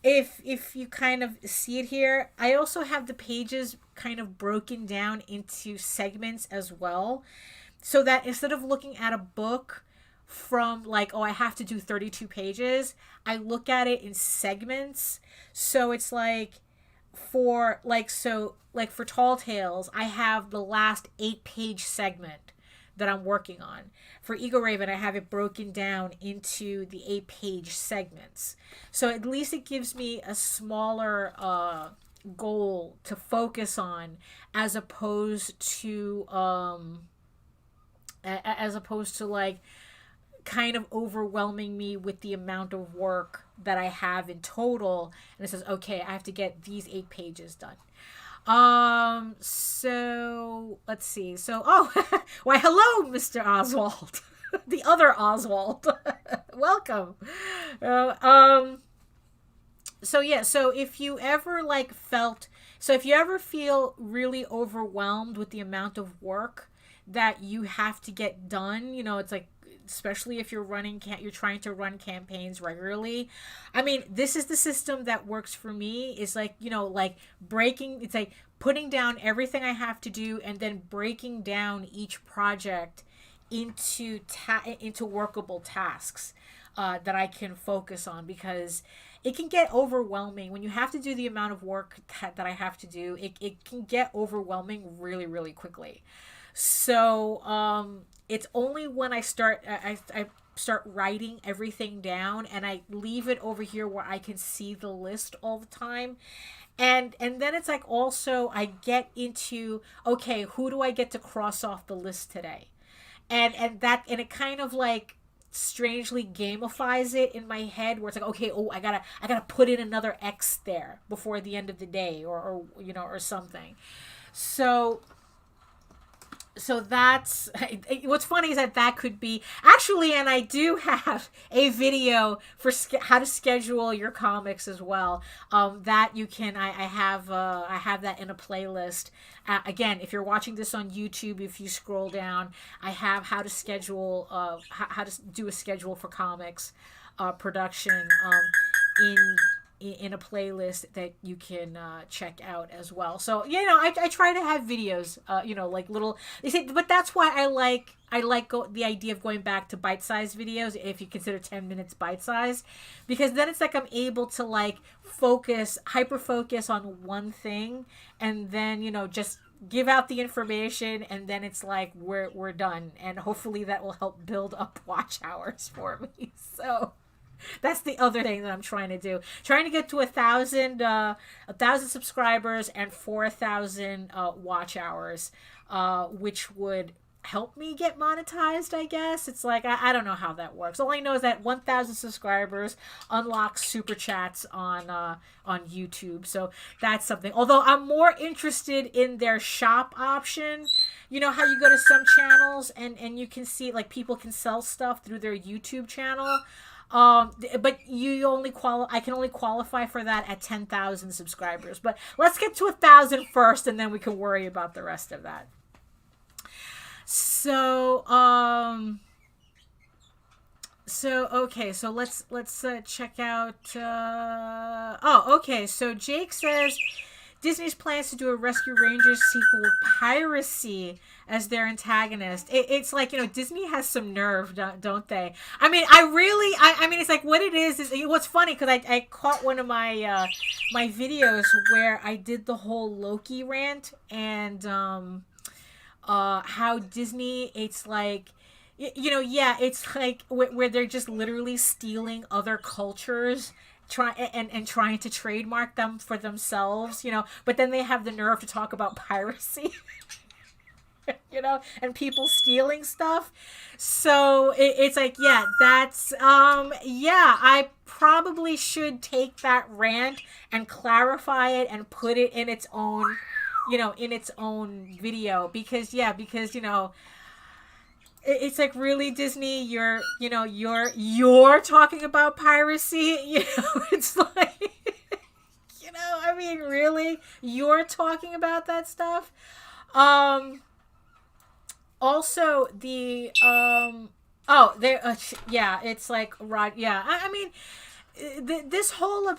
if you kind of see it here, I also have the pages kind of broken down into segments as well, so that instead of looking at a book from like, oh, I have to do 32 pages, I look at it in segments. So it's like, for Tall Tales, I have the last 8-page segment that I'm working on. For EGORAVEN, I have it broken down into the 8-page segments. So at least it gives me a smaller goal to focus on, as opposed to like kind of overwhelming me with the amount of work that I have in total. And it says, okay, I have to get these 8 pages done. So let's see. So, oh, why, hello, Mr. Oswald. The other Oswald. Welcome. So yeah, so if you ever if you ever feel really overwhelmed with the amount of work that you have to get done, it's like, especially if you're trying to run campaigns regularly. I mean, this is the system that works for me, is like, it's like putting down everything I have to do and then breaking down each project into workable tasks that I can focus on, because it can get overwhelming when you have to do the amount of work that I have to do. It can get overwhelming really, really quickly. So it's only when I start writing everything down and I leave it over here where I can see the list all the time. And then it's like, also I get into, okay, who do I get to cross off the list today? And it kind of like strangely gamifies it in my head, where it's like, okay, I gotta put in another X there before the end of the day, or something. So that's what's funny, is that could be actually, and I do have a video for how to schedule your comics as well. That you can, I have that in a playlist. Again, if you're watching this on YouTube, if you scroll down, I have how to schedule, how to do a schedule for comics production in a playlist that you can check out as well. So I try to have videos, like little. They say, but that's why I like the idea of going back to bite-sized videos, if you consider 10 minutes bite-sized, because then it's like I'm able to like hyper focus on one thing, and then just give out the information, and then it's like we're done, and hopefully that will help build up watch hours for me. So that's the other thing that I'm trying to do. Trying to get to 1,000 subscribers and 4,000 watch hours, which would help me get monetized, I guess. It's like, I don't know how that works. All I know is that 1,000 subscribers unlocks super chats on YouTube. So that's something. Although I'm more interested in their shop option. You know how you go to some channels and you can see, like, people can sell stuff through their YouTube channel. But I can only qualify for that at 10,000 subscribers. But let's get to 1,000 first, and then we can worry about the rest of that. So okay, so let's check out. Okay. So Jake says Disney's plans to do a Rescue Rangers sequel with piracy as their antagonist. It's like, Disney has some nerve, don't they? I mean, I mean, it's like, what it is what's funny, because I caught one of my my videos where I did the whole Loki rant, and how Disney, it's like, it's like where they're just literally stealing other cultures, trying to trademark them for themselves, but then they have the nerve to talk about piracy. And people stealing stuff. So it's like, that's I probably should take that rant and clarify it and put it in its own video, because it's like, really, Disney, you're talking about piracy. It's like, I mean, really, you're talking about that stuff. Also, the it's like, right, I mean, this whole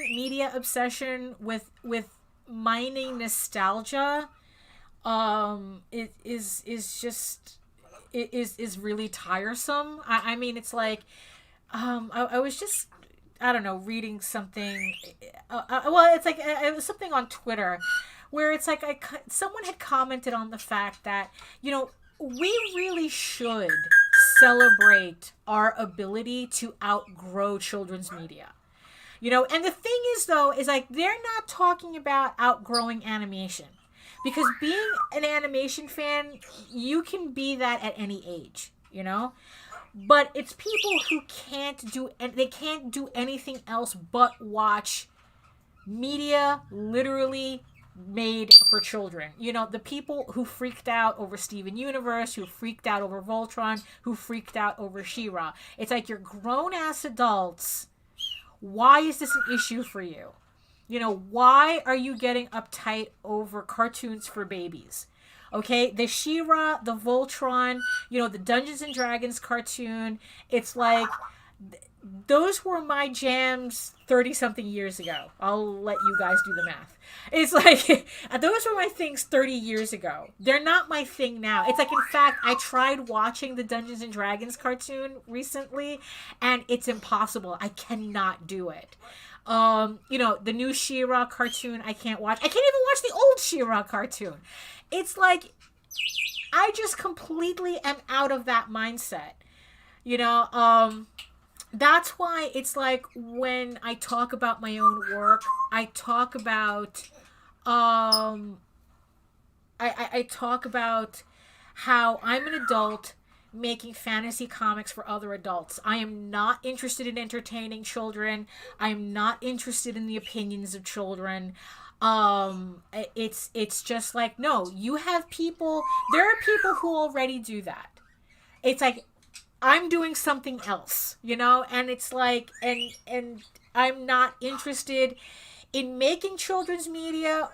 media obsession with mining nostalgia, it is really tiresome. I mean, it's like, I was just, I don't know, reading something. It's like, it was something on Twitter where it's like, someone had commented on the fact that, we really should celebrate our ability to outgrow children's media. And the thing is, though, is like, they're not talking about outgrowing animation, because being an animation fan, you can be that at any age, but it's people who can't do anything else but watch media literally made for children. You know, the people who freaked out over Steven Universe, who freaked out over Voltron, who freaked out over She-Ra. It's like, you're grown-ass adults. Why is this an issue for you? You know, why are you getting uptight over cartoons for babies? Okay, the She-Ra, the Voltron, you know, the Dungeons and Dragons cartoon, it's like, those were my jams 30-something years ago. I'll let you guys do the math. It's like, those were my things 30 years ago. They're not my thing now. It's like, in fact, I tried watching the Dungeons and Dragons cartoon recently, and it's impossible. I cannot do it. You know, the new She-Ra cartoon, I can't watch. I can't even watch the old She-Ra cartoon. It's like, I just completely am out of that mindset. You know, that's why it's like, when I talk about my own work, I talk about, I talk about how I'm an adult making fantasy comics for other adults. I am not interested in entertaining children. I am not interested in the opinions of children. It's just like, no, you have people, there are people who already do that. It's like, I'm doing something else, you know, and it's like, and I'm not interested in making children's media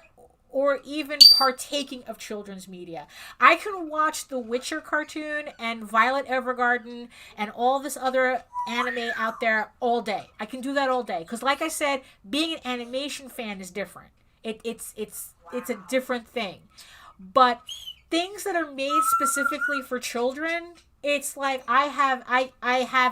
or even partaking of children's media. I can watch the Witcher cartoon and Violet Evergarden and all this other anime out there all day. I can do that all day. Because like I said, being an animation fan is different. It's a different thing. But things that are made specifically for children, it's like, I have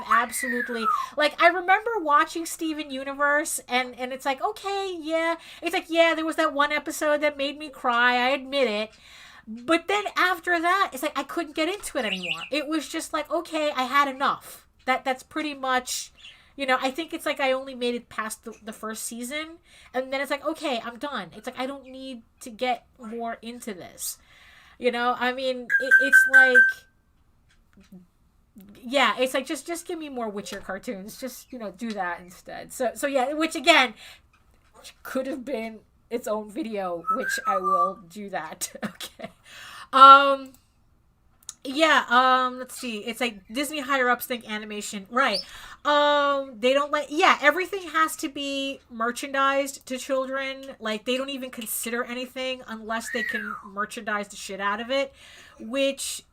absolutely, like, I remember watching Steven Universe, and it's like, okay, yeah. It's like, yeah, there was that one episode that made me cry, I admit it. But then after that, it's like, I couldn't get into it anymore. It was just like, okay, I had enough. That's pretty much, you know, I think it's like, I only made it past the first season, and then it's like, okay, I'm done. It's like, I don't need to get more into this. You know, I mean, it's like, yeah, it's like, just give me more Witcher cartoons. Just, you know, do that instead. So yeah, which again could have been its own video, which I will do that. Okay. Yeah, let's see. It's like Disney higher ups think animation, right? They don't let, yeah, everything has to be merchandised to children. Like, they don't even consider anything unless they can merchandise the shit out of it, which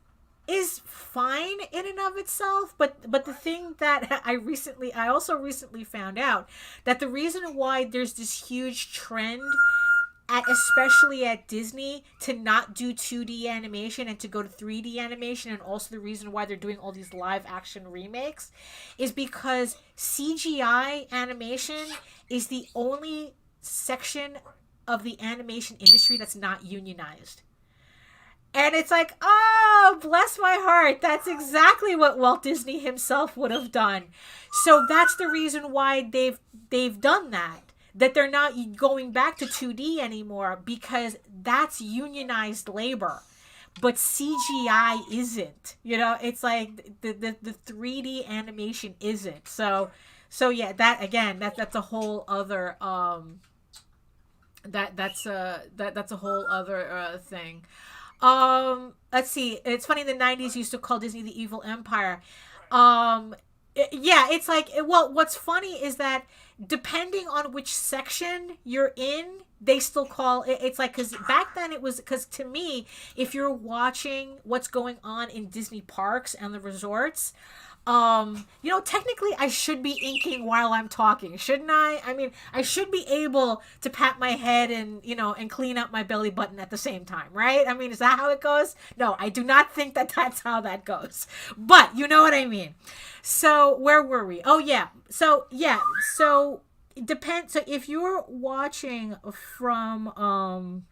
is fine in and of itself, but the thing that I also recently found out, that the reason why there's this huge trend especially at Disney, to not do 2D animation and to go to 3D animation, and also the reason why they're doing all these live action remakes, is because CGI animation is the only section of the animation industry that's not unionized. And it's like, oh, bless my heart. That's exactly what Walt Disney himself would have done. So that's the reason why they've done that. That they're not going back to 2D anymore, because that's unionized labor. But CGI isn't. You know, it's like the 3D animation isn't. So yeah, that again, that's a whole other that's a whole other thing. Let's see. It's funny, in the 90s used to call Disney the evil empire. Yeah, it's like, well, what's funny is that depending on which section you're in, they still call it, it's like, because back then it was, because to me, if you're watching what's going on in Disney parks and the resorts, you know, technically I should be inking while I'm talking, shouldn't I? I mean, I should be able to pat my head and, you know, and clean up my belly button at the same time, right? I mean, is that how it goes? No, I do not think that that's how that goes. But you know what I mean. So where were we? Oh yeah. So it depends. So if you're watching from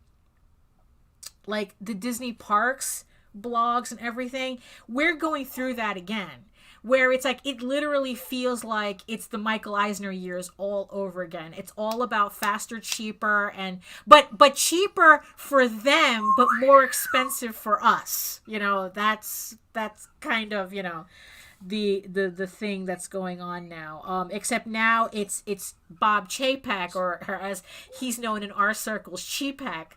like the Disney parks blogs and everything, we're going through that again. Where it's like, it literally feels like it's the Michael Eisner years all over again. It's all about faster, cheaper, and but cheaper for them, but more expensive for us. You know, that's kind of, you know, the thing that's going on now. Except now it's Bob Chapek, or as he's known in our circles, Cheepak,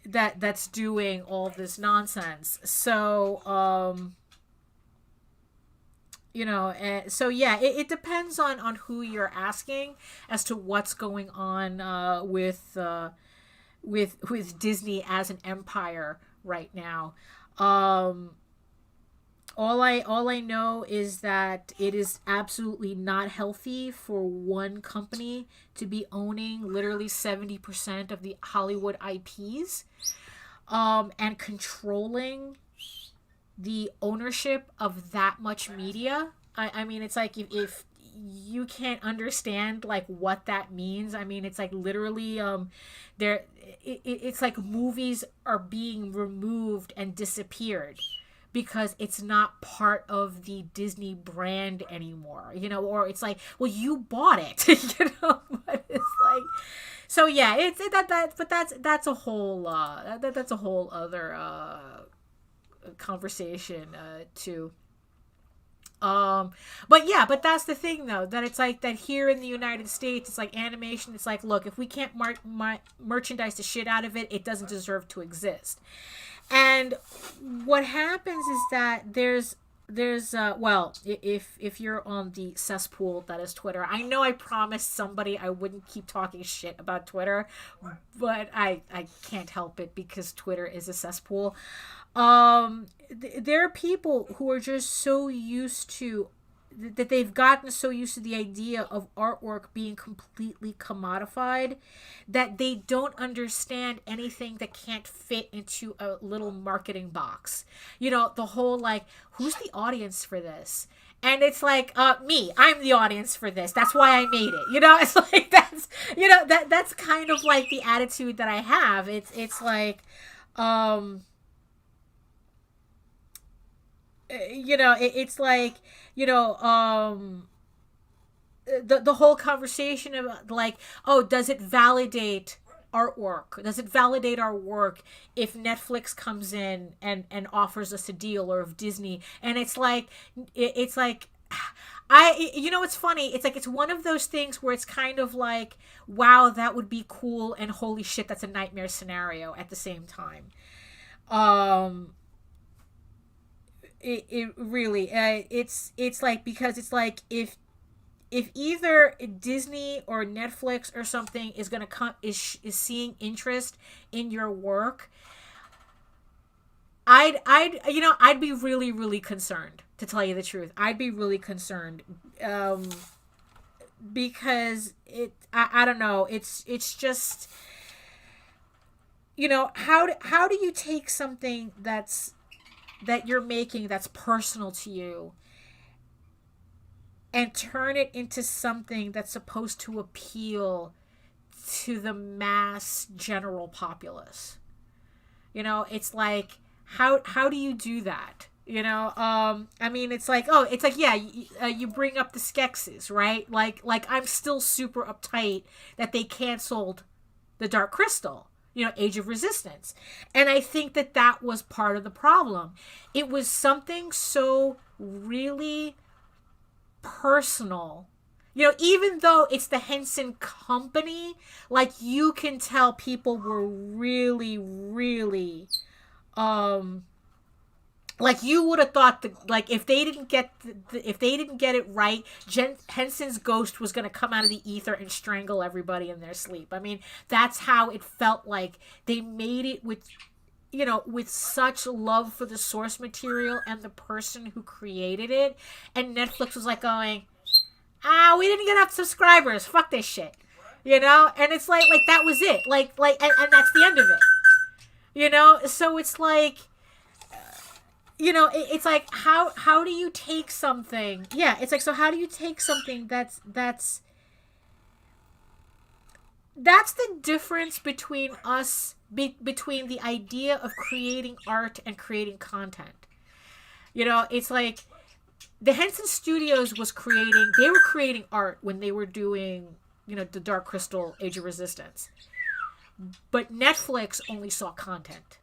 that's doing all this nonsense. So so yeah, it depends on who you're asking as to what's going on with Disney as an empire right now. All I know is that it is absolutely not healthy for one company to be owning literally 70% of the Hollywood IPs, and controlling the ownership of that much media. I mean, it's like if you can't understand like what that means. I mean, it's like literally it's like movies are being removed and disappeared because it's not part of the Disney brand anymore, or it's like, well, you bought it, but it's like, so yeah, but that's a whole that's a whole other conversation too. But that's the thing though, that it's like that here in the United States, it's like animation. It's like, look, if we can't merchandise the shit out of it, it doesn't deserve to exist. And what happens is that there's well, if you're on the cesspool that is Twitter, I know I promised somebody I wouldn't keep talking shit about Twitter, but I can't help it because Twitter is a cesspool. There are people who are just so used to that they've gotten so used to the idea of artwork being completely commodified that they don't understand anything that can't fit into a little marketing box. The whole like, who's the audience for this? And it's like, me, I'm the audience for this. That's why I made it. It's like, that's kind of like the attitude that I have. It's like, it's like, the whole conversation about like, oh, does it validate artwork? Does it validate our work if Netflix comes in and offers us a deal, or if Disney? And it's like, it's funny. It's like, it's one of those things where it's kind of like, wow, that would be cool, and holy shit, that's a nightmare scenario at the same time. It really, it's like, because it's like, if either Disney or Netflix or something is gonna come is seeing interest in your work, I'd be really, really concerned, to tell you the truth. I'd be really concerned, because I don't know, it's just, how do you take something that you're making that's personal to you and turn it into something that's supposed to appeal to the mass general populace? It's like, how do you do that? I mean, it's like, yeah, you bring up the Skeksis, right? Like I'm still super uptight that they canceled the Dark Crystal, Age of Resistance. And I think that was part of the problem. It was something so really personal. Even though it's the Henson Company, like, you can tell people were really, really, like, you would have thought that, like, if they didn't get it right, Henson's ghost was going to come out of the ether and strangle everybody in their sleep. I mean, that's how it felt like. They made it with such love for the source material and the person who created it. And Netflix was like going, we didn't get enough subscribers. Fuck this shit. And it's like that was it. And that's the end of it. So it's like, it's like, how do you take something? Yeah, it's like, so how do you take something that's the difference between us, between the idea of creating art and creating content. It's like, the Henson Studios they were creating art when they were doing, the Dark Crystal, Age of Resistance. But Netflix only saw content.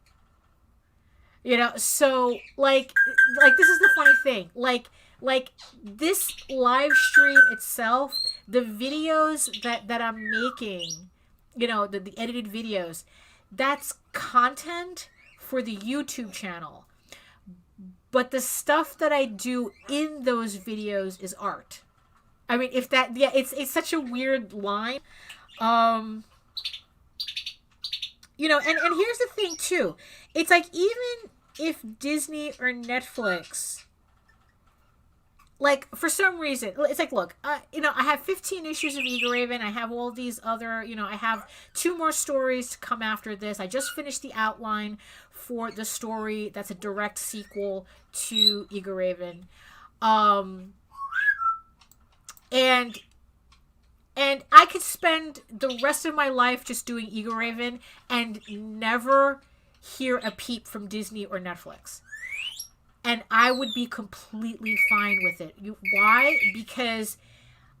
You know, so like this is the funny thing. Like this live stream itself, the videos that I'm making, you know, the edited videos, that's content for the YouTube channel. But the stuff that I do in those videos is art. I mean, if that, yeah, it's such a weird line. You know, and here's the thing too. It's like, even if Disney or Netflix, like, for some reason, it's like, look, you know, I have 15 issues of Eagle Raven. I have all these other, you know, I have 2 more stories to come after this. I just finished the outline for the story that's a direct sequel to Eagle Raven. And I could spend the rest of my life just doing Eagle Raven and never hear a peep from Disney or Netflix. And I would be completely fine with it. Why? Because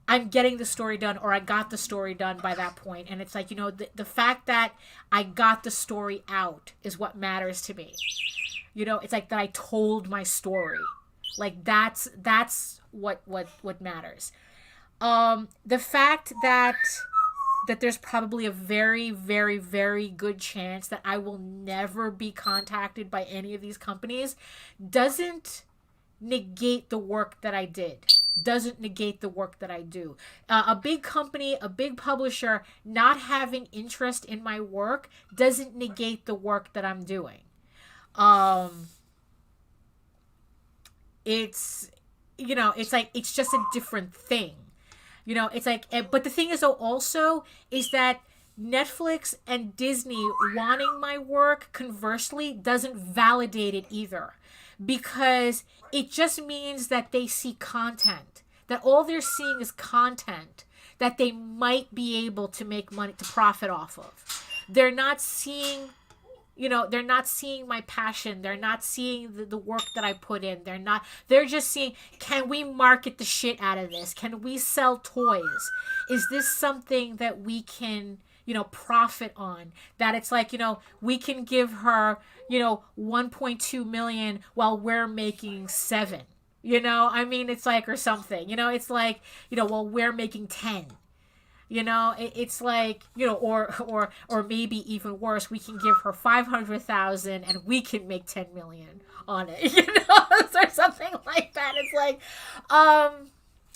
I'm getting the story done, or I got the story done by that point. And it's like, you know, the fact that I got the story out is what matters to me. You know, it's like that I told my story. Like, that's what matters. The fact that there's probably a very, very, very good chance that I will never be contacted by any of these companies doesn't negate the work that I did. Doesn't negate the work that I do. A big company, a big publisher not having interest in my work doesn't negate the work that I'm doing. It's, you know, it's like, it's just a different thing. You know, it's like, but the thing is, though, also, is that Netflix and Disney wanting my work, conversely, doesn't validate it either. Because it just means that they see content. That all they're seeing is content that they might be able to make money, to profit off of. They're not seeing, you know, they're not seeing my passion. They're not seeing the work that I put in. They're just seeing, can we market the shit out of this? Can we sell toys? Is this something that we can, you know, profit on? That it's like, you know, we can give her, you know, 1.2 million while we're making 7. You know, I mean, it's like, or something, you know, it's like, you know, well, we're making 10. You know, it's like, you know, or maybe even worse, we can give her 500,000 and we can make 10 million on it, you know, or something like that. It's like,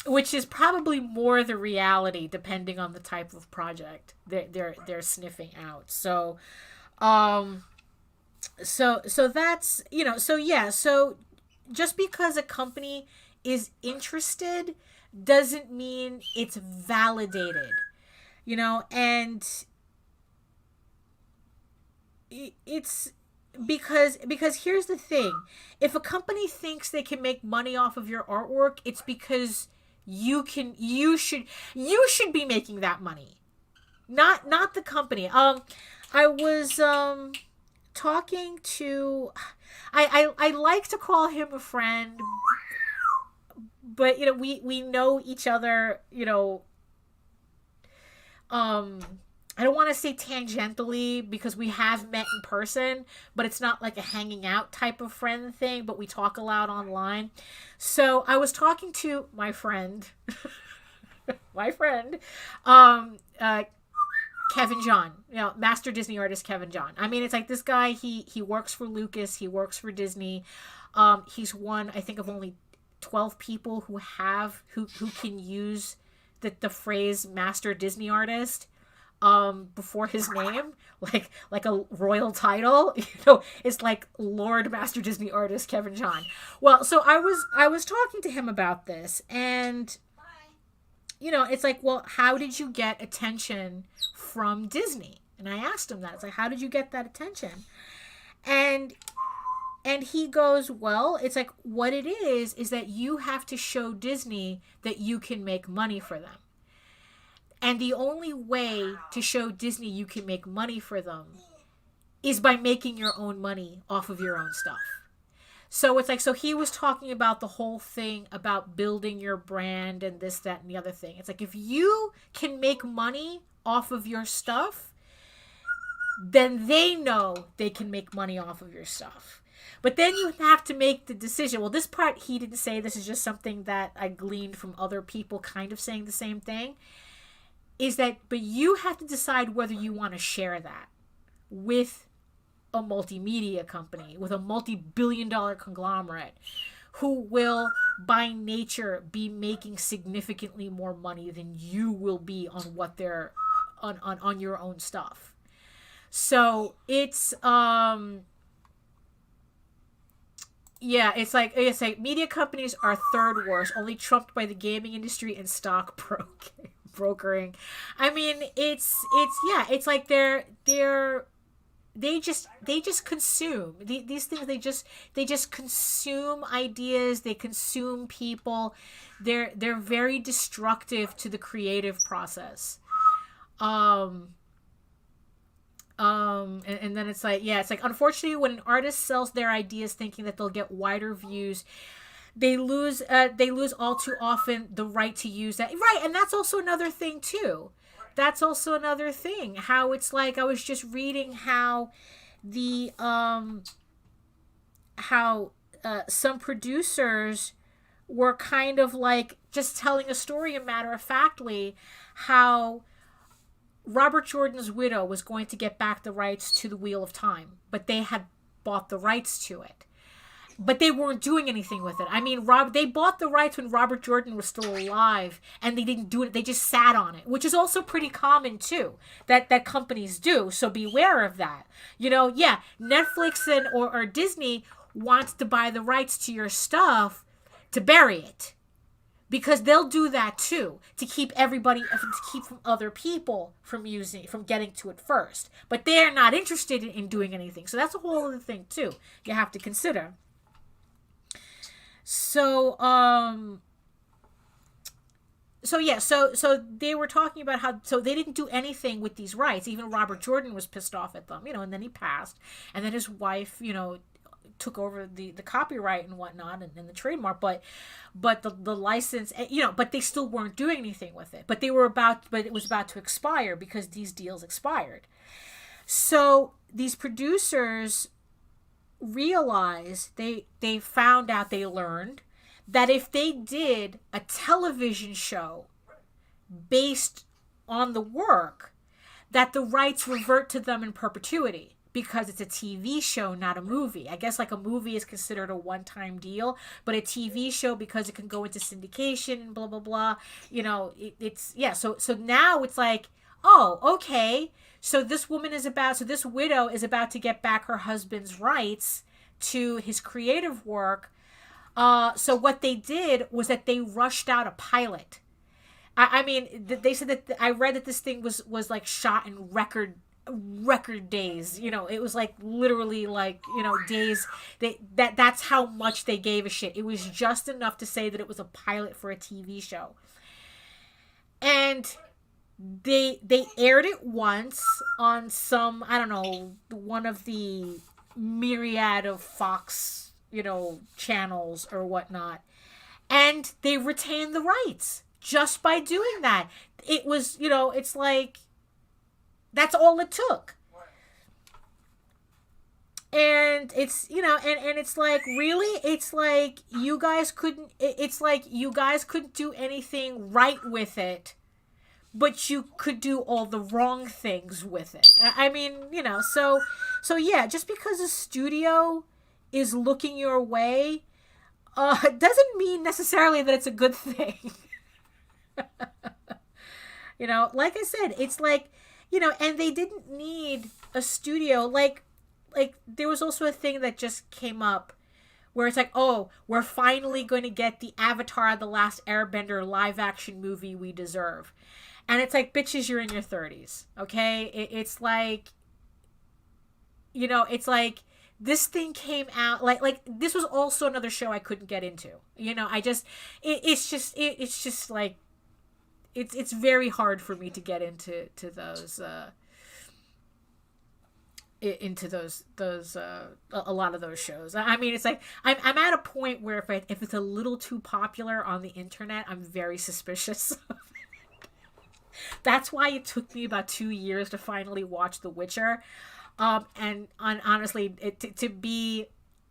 which is probably more the reality, depending on the type of project they're sniffing out. So that's, you know, so yeah, so just because a company is interested doesn't mean it's validated, you know, and it's because here's the thing. If a company thinks they can make money off of your artwork, it's because you should be making that money, not the company. I was talking to, I like to call him a friend, but, you know, we know each other, you know, I don't want to say tangentially because we have met in person, but it's not like a hanging out type of friend thing, but we talk a lot online. So I was talking to my friend, Kevin John, you know, master Disney artist Kevin John. I mean, it's like this guy, he works for Lucas, he works for Disney. He's one, I think, of only 12 people who can use the phrase master Disney artist before his name, like a royal title. You know, it's like Lord Master Disney Artist Kevin John. Well, so I was talking to him about this, and you know, it's like, well, how did you get attention from Disney? And I asked him that. It's like, how did you get that attention? And he goes, well, it's like, what it is that you have to show Disney that you can make money for them. And the only way to show Disney you can make money for them is by making your own money off of your own stuff. So it's like, so he was talking about the whole thing about building your brand and this, that, and the other thing. It's like, if you can make money off of your stuff, then they know they can make money off of your stuff. But then you have to make the decision. Well, this part he didn't say. This is just something that I gleaned from other people kind of saying the same thing. Is that, but you have to decide whether you want to share that with a multimedia company, with a multi-billion-dollar conglomerate who will by nature be making significantly more money than you will be on what they're on your own stuff. So it's yeah, it's like media companies are third worst, only trumped by the gaming industry and stock brokering. I mean, it's like they just consume these things. They just consume ideas. They consume people. They're very destructive to the creative process. And then it's like, unfortunately, when an artist sells their ideas thinking that they'll get wider views, they lose all too often the right to use that. Right, and that's also another thing too. That's also another thing. How it's like, I was just reading how the some producers were kind of like just telling a story, a matter of factly, how Robert Jordan's widow was going to get back the rights to the Wheel of Time, but they had bought the rights to it. But they weren't doing anything with it. I mean, they bought the rights when Robert Jordan was still alive, and they didn't do it. They just sat on it, which is also pretty common too, that companies do. So beware of that. You know, yeah, Netflix or Disney wants to buy the rights to your stuff to bury it, because they'll do that too, to keep from other people from getting to it first. But they're not interested in doing anything. So that's a whole other thing too you have to consider. So they were talking about how, so they didn't do anything with these rights. Even Robert Jordan was pissed off at them, and then he passed, and then his wife, took over the copyright and whatnot and the trademark, but the license, but they still weren't doing anything with it. But it was about to expire because these deals expired. So these producers realized, they learned that if they did a television show based on the work, that the rights revert to them in perpetuity, because it's a TV show, not a movie. I guess like a movie is considered a one-time deal, but a TV show, because it can go into syndication and blah blah blah, so now it's like, oh, okay, so this widow is about to get back her husband's rights to his creative work. So what they did was that they rushed out a pilot. I mean, they said that, I read that this thing was like shot in record days. It was like literally like, days. That's how much they gave a shit. It was just enough to say that it was a pilot for a TV show. And they aired it once on some, I don't know, one of the myriad of Fox, channels or whatnot. And they retained the rights just by doing that. It was, it's like, that's all it took. And it's, and it's like, really? It's like you guys couldn't do anything right with it, but you could do all the wrong things with it. I mean, so yeah, just because a studio is looking your way, doesn't mean necessarily that it's a good thing. Like I said, it's like, and they didn't need a studio. Like there was also a thing that just came up where it's like, oh, we're finally going to get the Avatar: The Last Airbender live action movie we deserve. And it's like, bitches, you're in your 30s, okay? It's like, it's like, this thing came out, like this was also another show I couldn't get into. It's just like, it's very hard for me to get into those a lot of those shows. I mean, it's like I'm at a point where if it's a little too popular on the internet, I'm very suspicious. That's why it took me about 2 years to finally watch The Witcher. And honestly, to be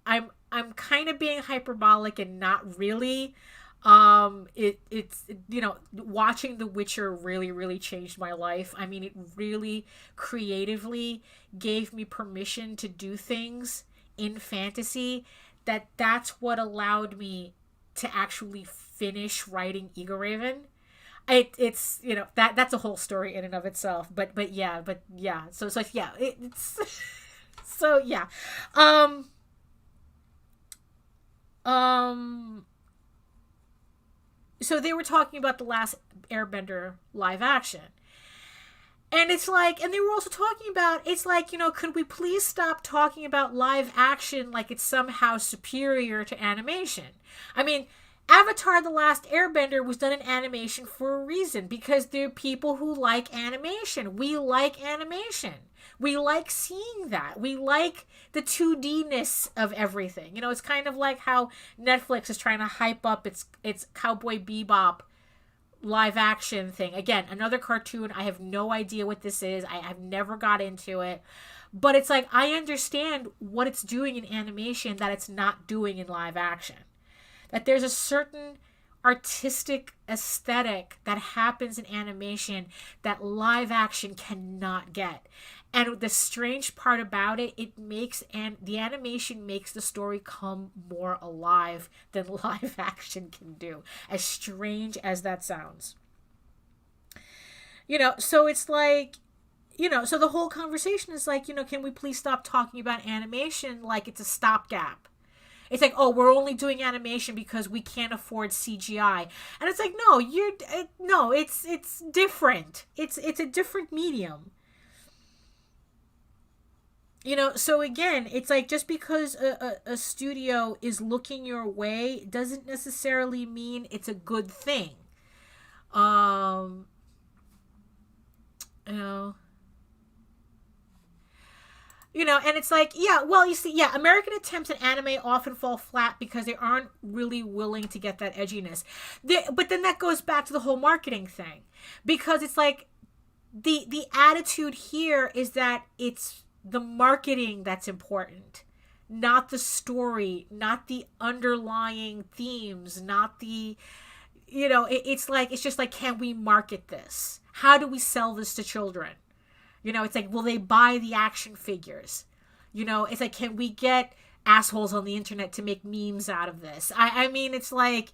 I'm kind of being hyperbolic and not really. It's watching The Witcher really changed my life. I mean, it really creatively gave me permission to do things in fantasy that's what allowed me to actually finish writing Ego Raven. It's that's a whole story in and of itself, but yeah, so it's like, yeah, it's so yeah. So they were talking about the last Airbender live action. And it's like, and they were also talking about, it's like, could we please stop talking about live action like it's somehow superior to animation? I mean, Avatar The Last Airbender was done in animation for a reason, because there are people who like animation. We like animation. We like seeing that. We like the 2D-ness of everything. It's kind of like how Netflix is trying to hype up its Cowboy Bebop live action thing. Again, another cartoon. I have no idea what this is. I've never got into it. But it's like, I understand what it's doing in animation that it's not doing in live action. That there's a certain artistic aesthetic that happens in animation that live action cannot get. And the strange part about it, the animation makes the story come more alive than live action can do. As strange as that sounds. So it's like, so the whole conversation is like, can we please stop talking about animation like it's a stopgap? It's like, oh, we're only doing animation because we can't afford CGI. And it's like, no, it's different. It's a different medium. So again, it's like, just because a studio is looking your way doesn't necessarily mean it's a good thing. And it's like, yeah, well, you see, yeah, American attempts at anime often fall flat because they aren't really willing to get that edginess. But then that goes back to the whole marketing thing, because it's like the attitude here is that it's the marketing that's important, not the story, not the underlying themes, not the, it's just like, can we market this? How do we sell this to children? It's like, will they buy the action figures? It's like, can we get assholes on the internet to make memes out of this? I mean, it's like,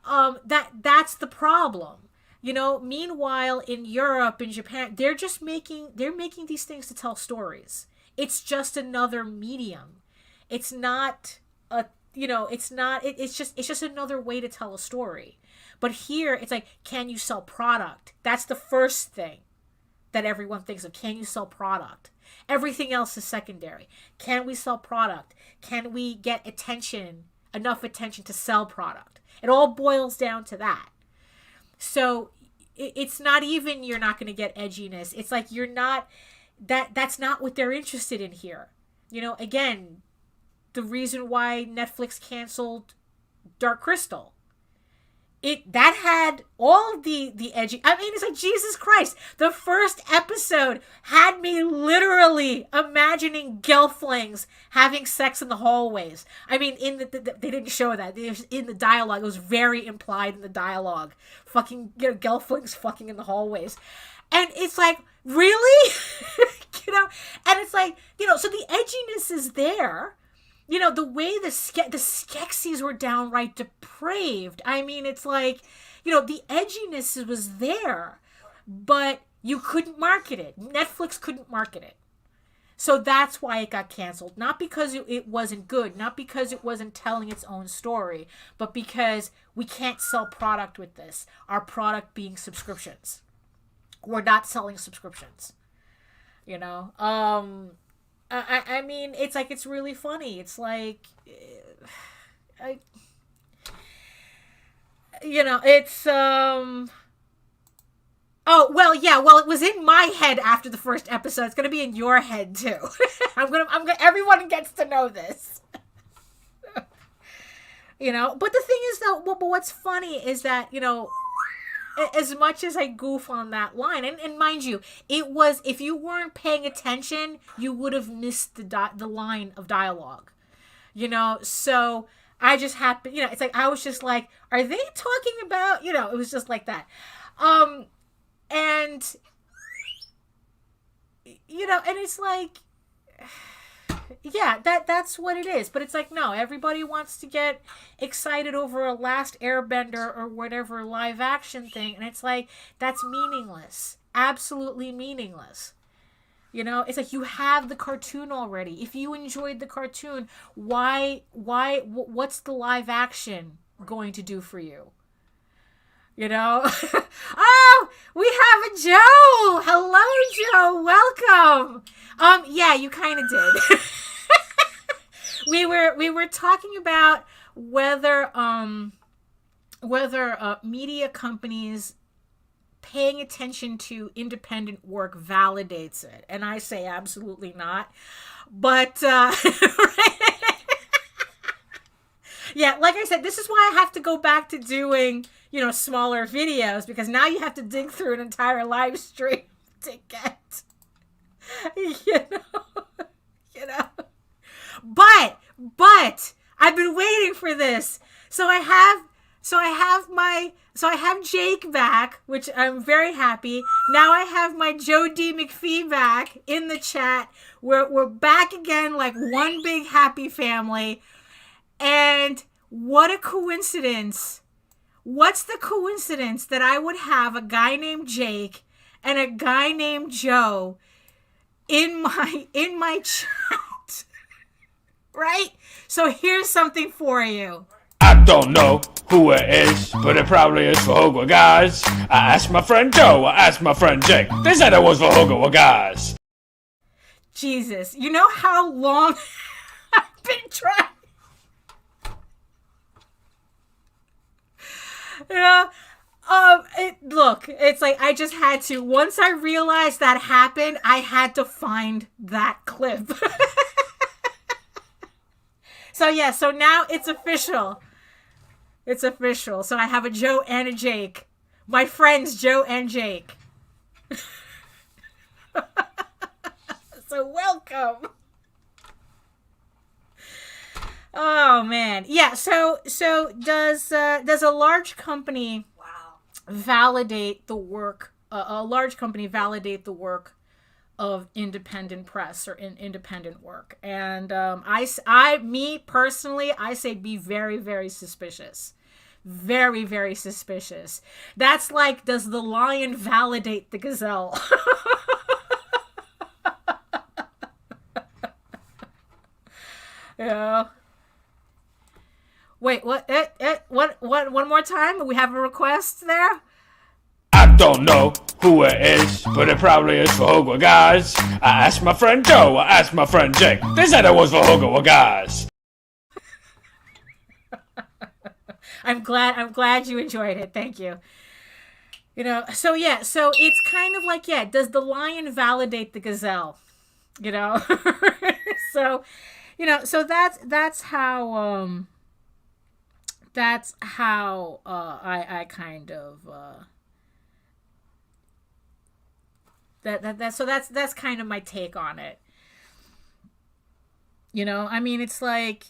that's the problem. Meanwhile, in Europe, in Japan, they're making these things to tell stories. It's just another medium. It's not it's just another way to tell a story. But here, it's like, can you sell product? That's the first thing that everyone thinks of. Can you sell product? Everything else is secondary. Can we sell product? Can we get enough attention to sell product? It all boils down to that. So it's not even, you're not going to get edginess. It's like, you're not, that's not what they're interested in here. Again, the reason why Netflix canceled Dark Crystal, that had all the edgy. I mean, it's like, Jesus Christ. The first episode had me literally imagining gelflings having sex in the hallways. I mean, they didn't show that. In the dialogue, it was very implied in the dialogue. Fucking, gelflings fucking in the hallways. And it's like, really? And it's like, so the edginess is there. The way the Skeksis were downright depraved. I mean, it's like, the edginess was there, but you couldn't market it. Netflix couldn't market it. So that's why it got canceled. Not because it wasn't good, not because it wasn't telling its own story, but because we can't sell product with this. Our product being subscriptions. We're not selling subscriptions. I mean, it's like, it's really funny. It's like, it's, oh, well, yeah, well, it was in my head after the first episode. It's going to be in your head too. Everyone gets to know this. But the thing is though, but what's funny is that, as much as I goof on that line, and mind you, it was, if you weren't paying attention, you would have missed the line of dialogue. So I just happened, it's like, I was just like, are they talking about, it was just like that. And, and it's like, yeah, that's what it is. But it's like, no, everybody wants to get excited over a Last Airbender or whatever live action thing. And it's like, that's meaningless. Absolutely meaningless. It's like, you have the cartoon already. If you enjoyed the cartoon, what's the live action going to do for you? Oh, we have a Joe. Hello, Joe. Welcome. Yeah, you kind of did. We were talking about whether media companies paying attention to independent work validates it, and I say absolutely not. But yeah, like I said, this is why I have to go back to doing, smaller videos, because now you have to dig through an entire live stream to get, But I've been waiting for this. So I have Jake back, which I'm very happy. Now I have my Joe D. McPhee back in the chat. We're back again, like one big happy family. And what a coincidence. What's the coincidence that I would have a guy named Jake and a guy named Joe in my chat? Right? So here's something for you. I don't know who it is, but it probably is for Hogwarts guys. I asked my friend Joe, I asked my friend Jake. They said it was for Hogwarts guys. Jesus, you know how long I've been trying? Look, it's like, I just had to, once I realized that happened, I had to find that clip. So now it's official. It's official. So I have a Joe and a Jake. My friends, Joe and Jake. So welcome. Oh man. Yeah, so does a large company validate the work a large company validate the work of independent press or independent work? And me personally, I say be very, very suspicious. Very, very suspicious. That's like, does the lion validate the gazelle? Yeah. Wait, what? What? One more time? We have a request there? I don't know who it is, but it probably is for Hogwarts guys. I asked my friend Joe, I asked my friend Jake. They said it was for Hogwarts guys. I'm glad you enjoyed it. Thank you. So yeah, so it's kind of like, yeah, does the lion validate the gazelle? So, so that's how I kind of that's kind of my take on it. I mean, it's like,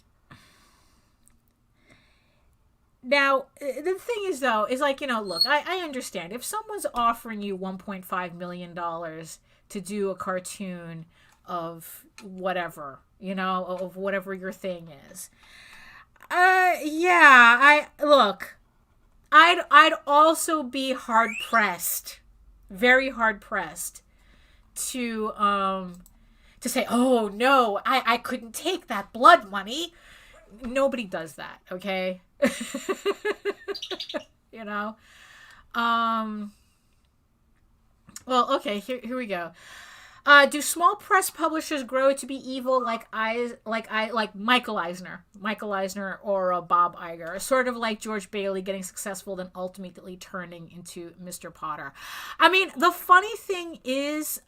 now the thing is though, is like, look, I understand if someone's offering you $1.5 million to do a cartoon of whatever, of whatever your thing is. Yeah, I'd also be hard pressed, very hard pressed to say, oh no, I couldn't take that blood money. Nobody does that, okay? Well, okay, here we go. Do small press publishers grow to be evil like Michael Eisner or Bob Iger, sort of like George Bailey getting successful then ultimately turning into Mr. Potter? I mean, the funny thing is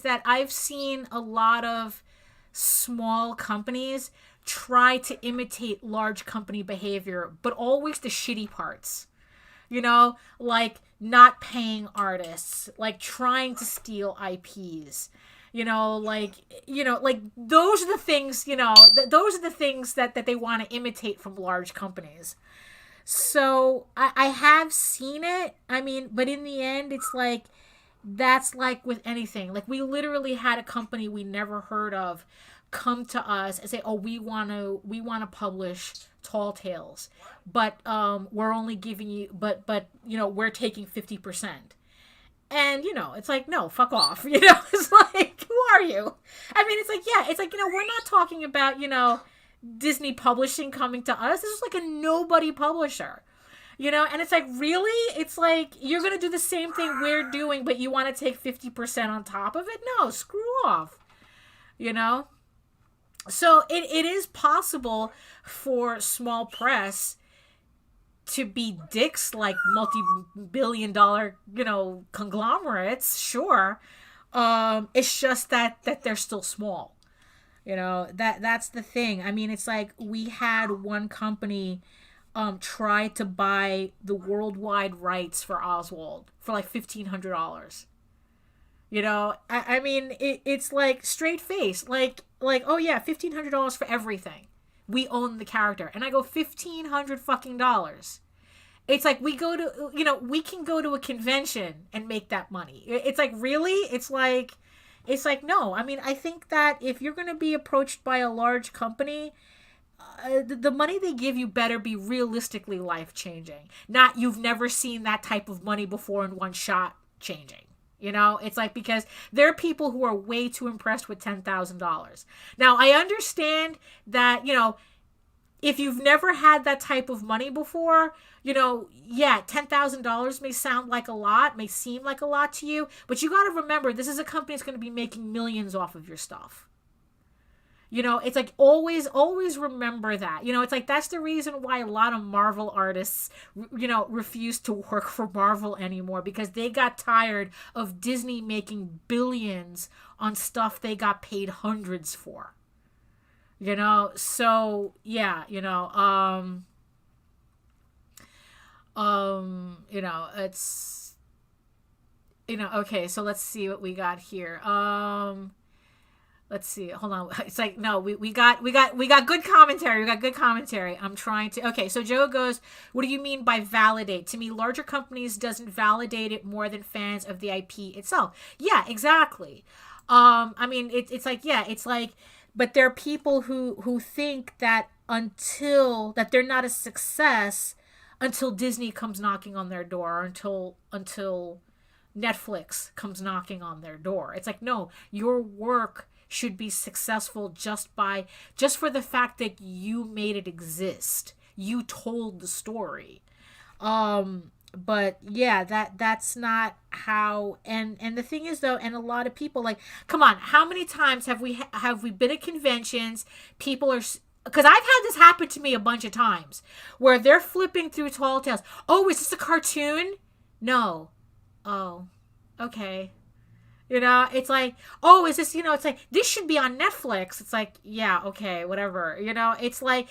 that I've seen a lot of small companies try to imitate large company behavior, but always the shitty parts. Like not paying artists, like trying to steal IPs, like those are the things, those are the things that they want to imitate from large companies. So I have seen it. I mean, but in the end, it's like, that's like with anything. Like, we literally had a company we never heard of come to us and say, oh, we want to publish Tall Tales, but we're only giving you, but we're taking 50%. And, it's like, no, fuck off. It's like, who are you? I mean, it's like, yeah, it's like, we're not talking about, Disney Publishing coming to us. This is like a nobody publisher, and it's like, really? It's like, you're going to do the same thing we're doing, but you want to take 50% on top of it? No, screw off, So it is possible for small press to be dicks like multi-billion-dollar, conglomerates, sure. It's just that they're still small. That's the thing. I mean, it's like, we had one company try to buy the worldwide rights for Oswald for like $1,500. I mean, it's like straight face, like, oh yeah, $1,500 for everything. We own the character. And I go, $1,500 fucking dollars. It's like, we go to, we can go to a convention and make that money. It's like, really? It's like, no. I mean, I think that if you're going to be approached by a large company, the money they give you better be realistically life-changing. Not, you've never seen that type of money before in one shot changing. It's like, because there are people who are way too impressed with $10,000. Now, I understand that, if you've never had that type of money before, yeah, $10,000 may sound like a lot, may seem like a lot to you, but you got to remember, this is a company that's going to be making millions off of your stuff. It's like, always remember that. It's like, that's the reason why a lot of Marvel artists, refuse to work for Marvel anymore, because they got tired of Disney making billions on stuff they got paid hundreds for. So yeah, it's, okay, so let's see what we got here. Let's see. Hold on. It's like, no, we got good commentary. We got good commentary. I'm trying to. Okay, so Joe goes, what do you mean by validate? To me, larger companies doesn't validate it more than fans of the IP itself. Yeah, exactly. I mean, it's like, yeah, it's like, but there are people who think that that they're not a success until Disney comes knocking on their door, or until Netflix comes knocking on their door. It's like, no, your work should be successful just for the fact that you made it exist. You told the story. But yeah, that's not how, and the thing is though, and a lot of people, like, come on, how many times have we been at conventions, people are, because I've had this happen to me a bunch of times, where they're flipping through Tall Tales. Oh, is this a cartoon? No. Oh, okay. It's like, oh, is this, it's like, this should be on Netflix. It's like, yeah, okay, whatever. It's like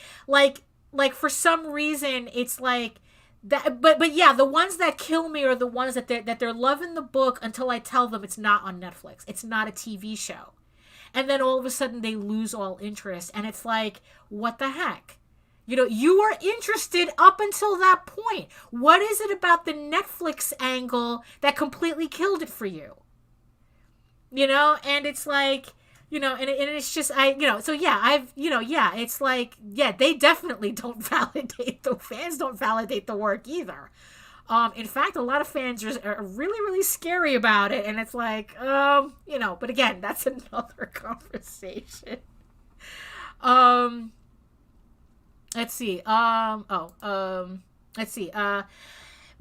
for some reason, it's like that. But yeah, the ones that kill me are the ones that they're loving the book until I tell them it's not on Netflix. It's not a TV show. And then all of a sudden they lose all interest. And it's like, what the heck? You were interested up until that point. What is it about the Netflix angle that completely killed it for you? And it's like, and it's just, so yeah, yeah, it's like, yeah, they definitely don't validate, the fans don't validate the work either. In fact, a lot of fans are really, really scary about it. And it's like, but again, that's another conversation. Let's see. Let's see.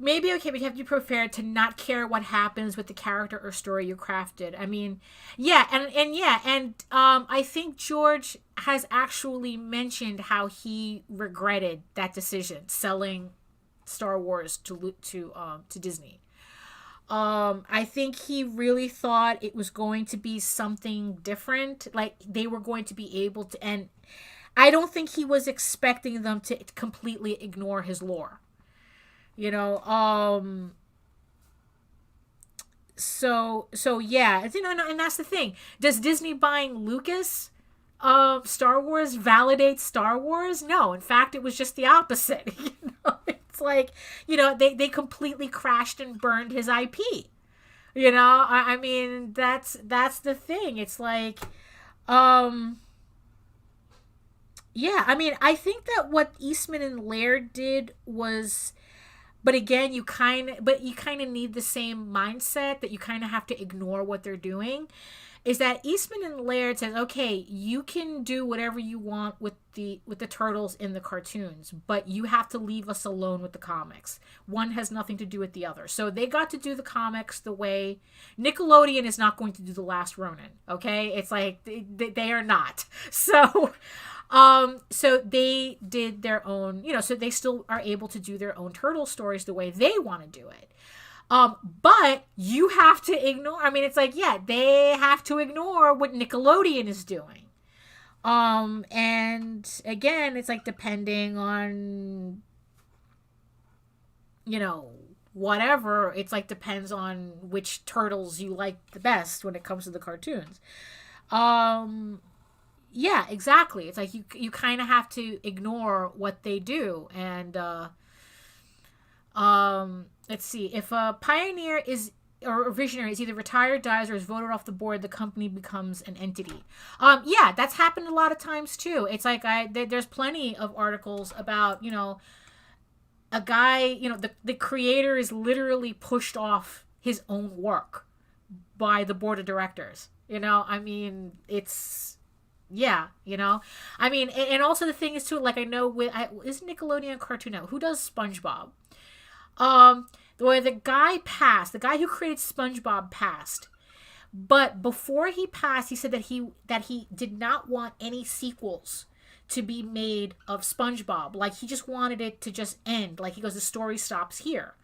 Maybe, okay, but you have to be prepared to not care what happens with the character or story you crafted. I mean, yeah, and I think George has actually mentioned how he regretted that decision, selling Star Wars to Disney. I think he really thought it was going to be something different, like they were going to be able to, and I don't think he was expecting them to completely ignore his lore. so yeah, it's, and that's the thing. Does Disney buying Lucas Star Wars validate Star Wars? No, in fact, it was just the opposite. It's like, they completely crashed and burned his IP. I mean, that's the thing. It's like, yeah, I mean, I think that what Eastman and Laird did was, but again, you kind of need the same mindset that you kind of have to ignore what they're doing. Is that Eastman and Laird says, okay, you can do whatever you want with the turtles in the cartoons, but you have to leave us alone with the comics. One has nothing to do with the other. So they got to do the comics the way Nickelodeon is not going to do The Last Ronin. Okay, it's like they are not. So. So they did their own, so they still are able to do their own turtle stories the way they want to do it. But you have to ignore, I mean, it's like, yeah, they have to ignore what Nickelodeon is doing. And again, it's like depending on, whatever, it's like depends on which turtles you like the best when it comes to the cartoons. Yeah, exactly. It's like you kind of have to ignore what they do. And let's see. If a pioneer or a visionary is either retired, dies, or is voted off the board, the company becomes an entity. Yeah, that's happened a lot of times too. It's like there's plenty of articles about, a guy, the creator is literally pushed off his own work by the board of directors. I mean, it's... Yeah, I mean, and also the thing is too, like, I know is Nickelodeon Cartoon Network, who does SpongeBob? Where the guy who created SpongeBob passed, but before he passed, he said that he did not want any sequels to be made of SpongeBob. Like, he just wanted it to just end. Like, he goes, the story stops here.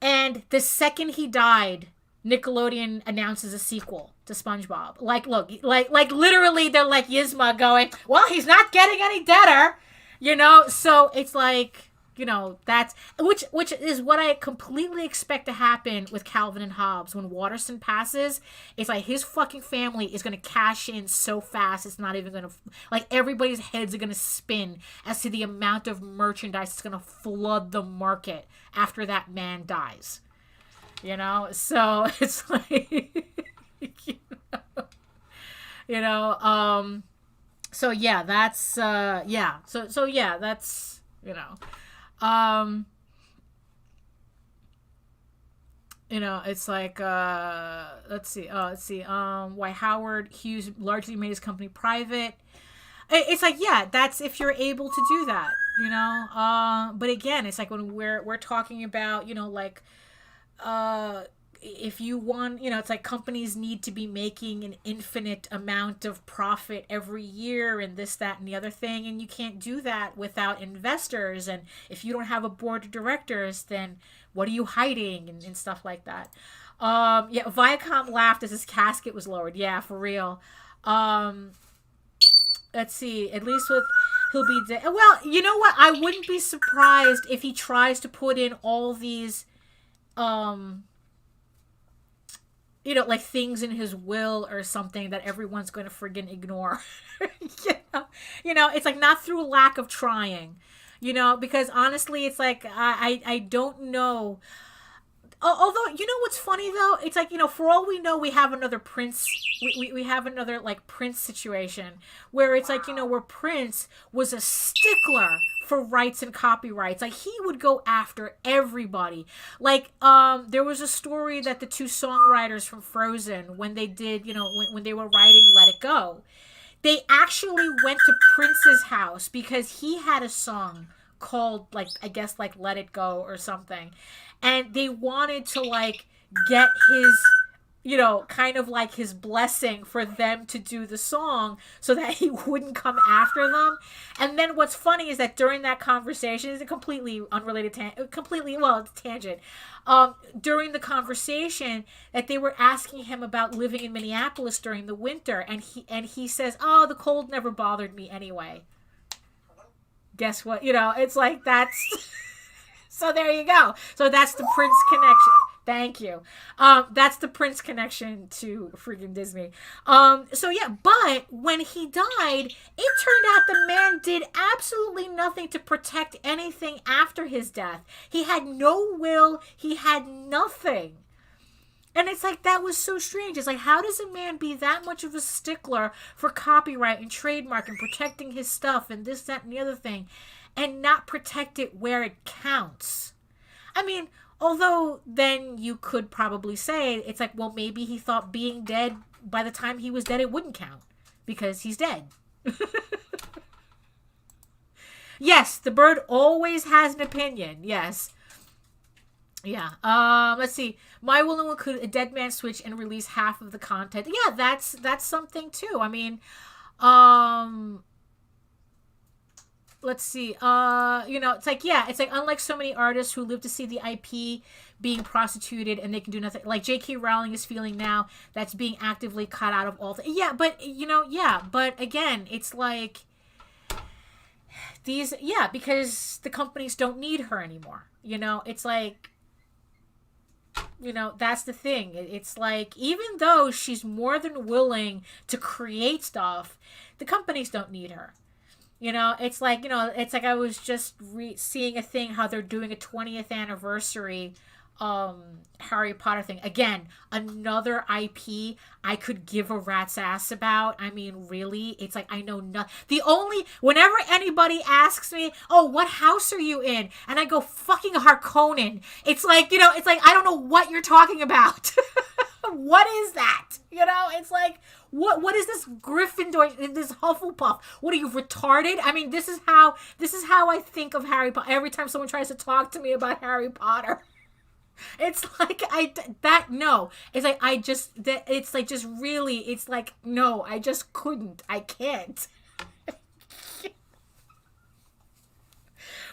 And the second he died, Nickelodeon announces a sequel to SpongeBob. Like, look, like literally they're like Yzma going, well, he's not getting any better, so it's like, that's, which is what I completely expect to happen with Calvin and Hobbes. When Watterson passes, it's like his fucking family is going to cash in so fast, it's not even going to, like, everybody's heads are going to spin as to the amount of merchandise that's going to flood the market after that man dies. So it's like, so yeah, that's, yeah. So yeah, that's, it's like, let's see. Why Howard Hughes largely made his company private. It's like, yeah, that's if you're able to do that, but again, it's like when we're talking about, like, if you want, it's like companies need to be making an infinite amount of profit every year and this, that, and the other thing. And you can't do that without investors. And if you don't have a board of directors, then what are you hiding and stuff like that? Yeah, Viacom laughed as his casket was lowered. Yeah, for real. Let's see, at least he'll be dead. Well, you know what? I wouldn't be surprised if he tries to put in all these, like things in his will or something that everyone's going to friggin' ignore. It's like not through lack of trying, because honestly, it's like, I don't know. Although, what's funny though? It's like, for all we know, we have another Prince. We have another like Prince situation where it's like, where Prince was a stickler for rights and copyrights. Like, he would go after everybody. Like, there was a story that the two songwriters from Frozen, when they did, when they were writing Let It Go, they actually went to Prince's house because he had a song called, like, I guess, like Let It Go or something. And they wanted to, like, get his, kind of like his blessing for them to do the song so that he wouldn't come after them. And then what's funny is that during that conversation, it's a completely unrelated, tangent. During the conversation that they were asking him about living in Minneapolis during the winter. And he says, oh, the cold never bothered me anyway. Guess what? It's like, that's... So there you go. So that's the Prince connection. Thank you. That's the Prince connection to freaking Disney. So yeah, but when he died, it turned out the man did absolutely nothing to protect anything after his death. He had no will. He had nothing. And it's like, that was so strange. It's like, how does a man be that much of a stickler for copyright and trademark and protecting his stuff and this, that, and the other thing, and not protect it where it counts? I mean, although then you could probably say, it's like, well, maybe he thought being dead, by the time he was dead, it wouldn't count because he's dead. Yes, the bird always has an opinion. Yes. Yeah. Let's see. My will will include a dead man switch and release half of the content. Yeah, that's something too. I mean, let's see. It's like, yeah, it's like, unlike so many artists who live to see the IP being prostituted and they can do nothing, like J.K. Rowling is feeling now, that's being actively cut out of all yeah, but but again, it's like because the companies don't need her anymore. It's like, that's the thing. It's like, even though she's more than willing to create stuff, the companies don't need her. It's like, I was just seeing a thing how they're doing a 20th anniversary Harry Potter thing. Again, another IP I could give a rat's ass about. I mean, really? It's like, I know nothing. Whenever anybody asks me, oh, what house are you in? And I go, fucking Harkonnen. It's like, it's like, I don't know what you're talking about. What is that? It's like, what is this Gryffindor, this Hufflepuff? What are you, retarded? I mean, this is how I think of Harry Potter every time someone tries to talk to me about Harry Potter. It's like, no. It's like, it's like, just really, it's like, no, I just couldn't. I can't.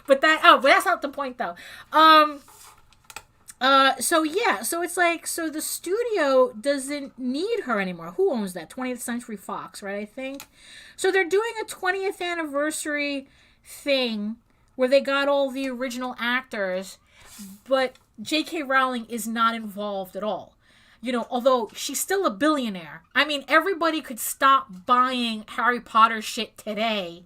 But that's not the point though. So it's like, so the studio doesn't need her anymore. Who owns that? 20th Century Fox, right? I think. So they're doing a 20th anniversary thing where they got all the original actors, but J.K. Rowling is not involved at all. Although she's still a billionaire. I mean, everybody could stop buying Harry Potter shit today,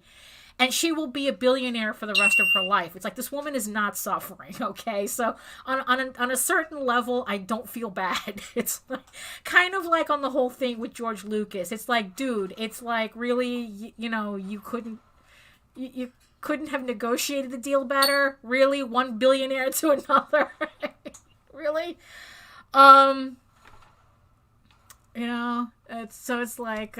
and she will be a billionaire for the rest of her life. It's like, this woman is not suffering, okay? So on a certain level, I don't feel bad. It's like, kind of like on the whole thing with George Lucas. It's like, dude, it's like, really, you couldn't have negotiated the deal better? Really? One billionaire to another? Really? It's like,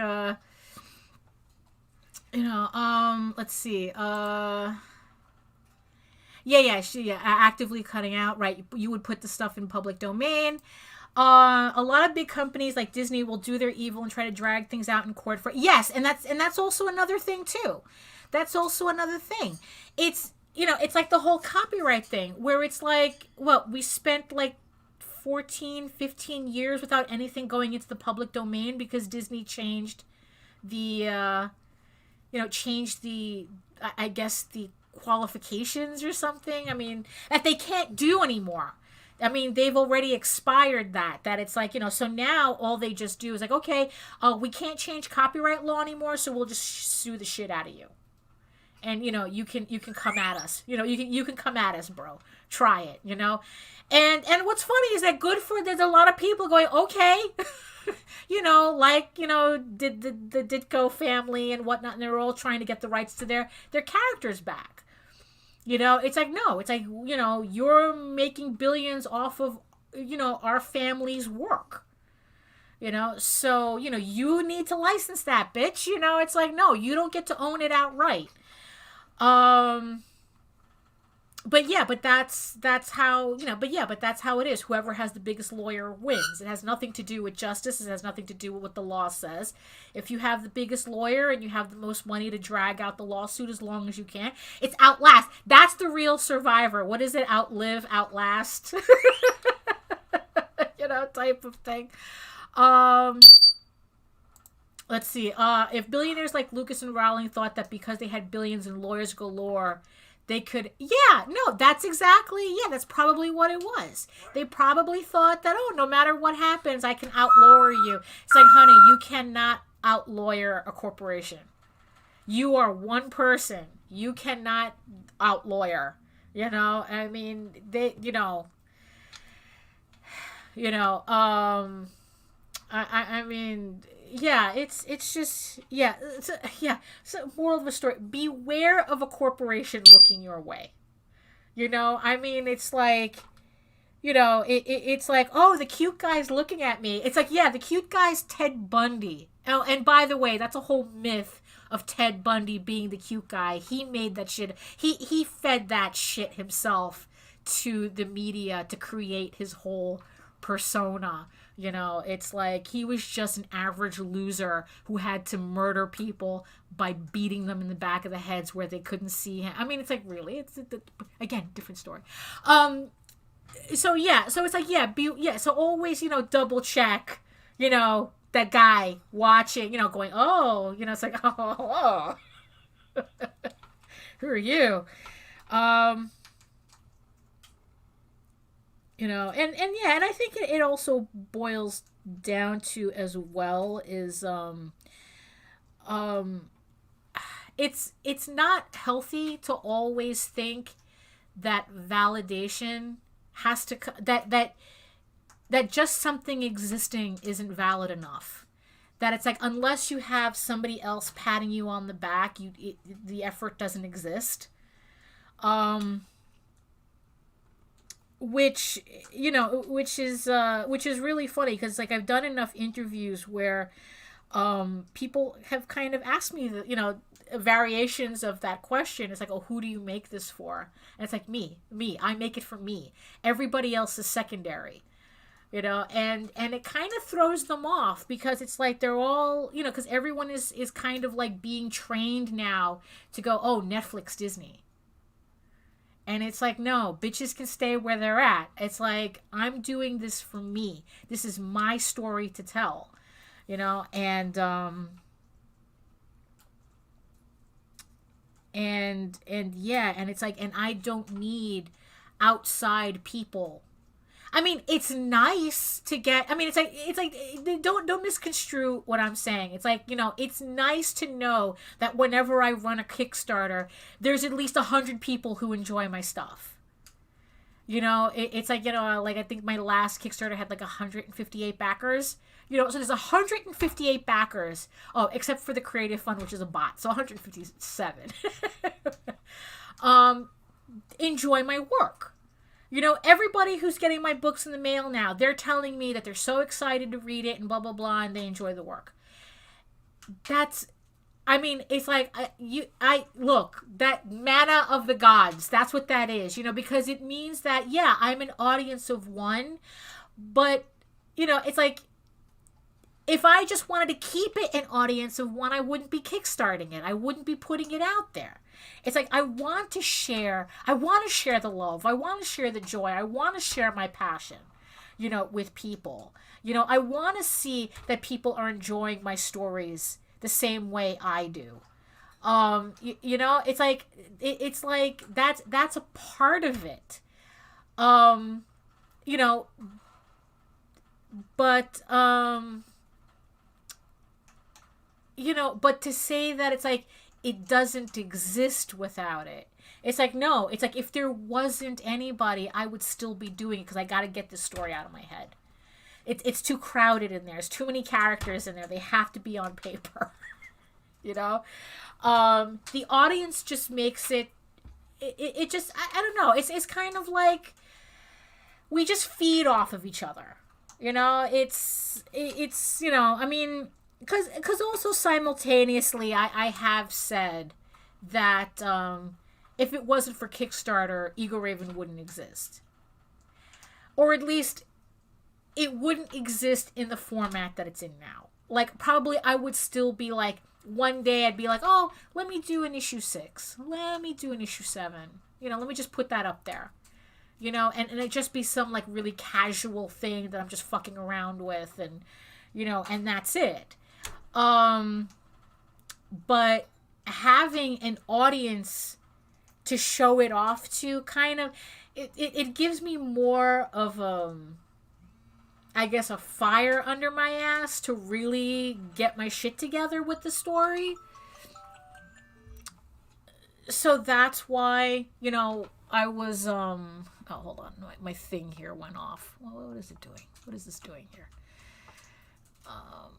let's see. Actively cutting out, right? You would put the stuff in public domain. A lot of big companies like Disney will do their evil and try to drag things out in court for, yes, and that's also another thing too. That's also another thing. It's, it's like the whole copyright thing where it's like, well, we spent like 14, 15 years without anything going into the public domain because Disney changed the, I guess, the qualifications or something. I mean, that they can't do anymore. I mean, they've already expired that it's like, so now all they just do is like, okay, we can't change copyright law anymore, so we'll just sue the shit out of you. And, you can come at us. You can come at us, bro. Try it, And what's funny is that there's a lot of people going, okay, did the Ditko family and whatnot, and they're all trying to get the rights to their characters back. It's like, no, it's like, you're making billions off of, our family's work. So, you need to license that, bitch. It's like, no, you don't get to own it outright. But that's how it is. Whoever has the biggest lawyer wins. It has nothing to do with justice. It has nothing to do with what the law says. If you have the biggest lawyer and you have the most money to drag out the lawsuit as long as you can, it's outlast. That's the real survivor. What is it? Outlive, outlast, type of thing. Let's see. If billionaires like Lucas and Rowling thought that because they had billions and lawyers galore, They could, yeah, no, that's exactly, yeah, that's probably what it was. They probably thought that, oh, no matter what happens, I can outlawyer you. It's like, honey, you cannot outlawyer a corporation. You are one person. You cannot outlawyer. You know, I mean, they, I mean, yeah, it's just, yeah, so moral of the story, beware of a corporation looking your way. I mean, it's like, it's like, oh, the cute guy's looking at me. It's like, yeah, the cute guy's Ted Bundy. Oh, and by the way, that's a whole myth of Ted Bundy being the cute guy. He made that shit. He fed that shit himself to the media to create his whole persona. It's like he was just an average loser who had to murder people by beating them in the back of the heads where they couldn't see him. I mean, it's like, really? It's again, different story. So yeah, so it's like, so always, double check, that guy watching, going, oh, it's like, oh. Who are you? And I think it also boils down to as well is it's not healthy to always think that validation has to that just something existing isn't valid enough. That it's like, unless you have somebody else patting you on the back, the effort doesn't exist. Which is really funny, because like I've done enough interviews where people have kind of asked me variations of that question. It's like, oh, who do you make this for? And it's like, me, I make it for me. Everybody else is secondary. And it kind of throws them off, because it's like they're all, because everyone is kind of like being trained now to go, oh, Netflix, Disney. And it's like, no, bitches can stay where they're at. It's like, I'm doing this for me. This is my story to tell, and yeah, and it's like, and I don't need outside people. I mean, it's nice to get, I mean, it's like, don't misconstrue what I'm saying. It's like, it's nice to know that whenever I run a Kickstarter, there's at least 100 people who enjoy my stuff. It's like, like I think my last Kickstarter had like 158 backers. So there's 158 backers. Oh, except for the Creative Fund, which is a bot. So 157. Enjoy my work. Everybody who's getting my books in the mail now, they're telling me that they're so excited to read it and blah, blah, blah, and they enjoy the work. It's like, look, that manna of the gods, that's what that is, because it means that, yeah, I'm an audience of one, but, it's like, if I just wanted to keep it an audience of one, I wouldn't be kickstarting it. I wouldn't be putting it out there. It's like, I want to share the love. I want to share the joy. I want to share my passion, with people. I want to see that people are enjoying my stories the same way I do. It's like, it's like, that's a part of it. But to say that it's like, it doesn't exist without it. It's like, no, it's like, if there wasn't anybody, I would still be doing it, because I got to get this story out of my head. It's too crowded in there. There's too many characters in there. They have to be on paper. The audience just makes it just, I don't know. It's kind of like, we just feed off of each other. It's I mean, because also simultaneously, I have said that if it wasn't for Kickstarter, Ego Raven wouldn't exist. Or at least, it wouldn't exist in the format that it's in now. Like, probably I would still be like, one day I'd be like, oh, let me do an issue 6. Let me do an issue 7. Let me just put that up there. And it'd just be some, like, really casual thing that I'm just fucking around with, and, and that's it. But having an audience to show it off to, kind of, it gives me more of I guess a fire under my ass to really get my shit together with the story. So that's why, you know, I was oh, hold on, my thing here went off. What is it doing? What is this doing here? Oh,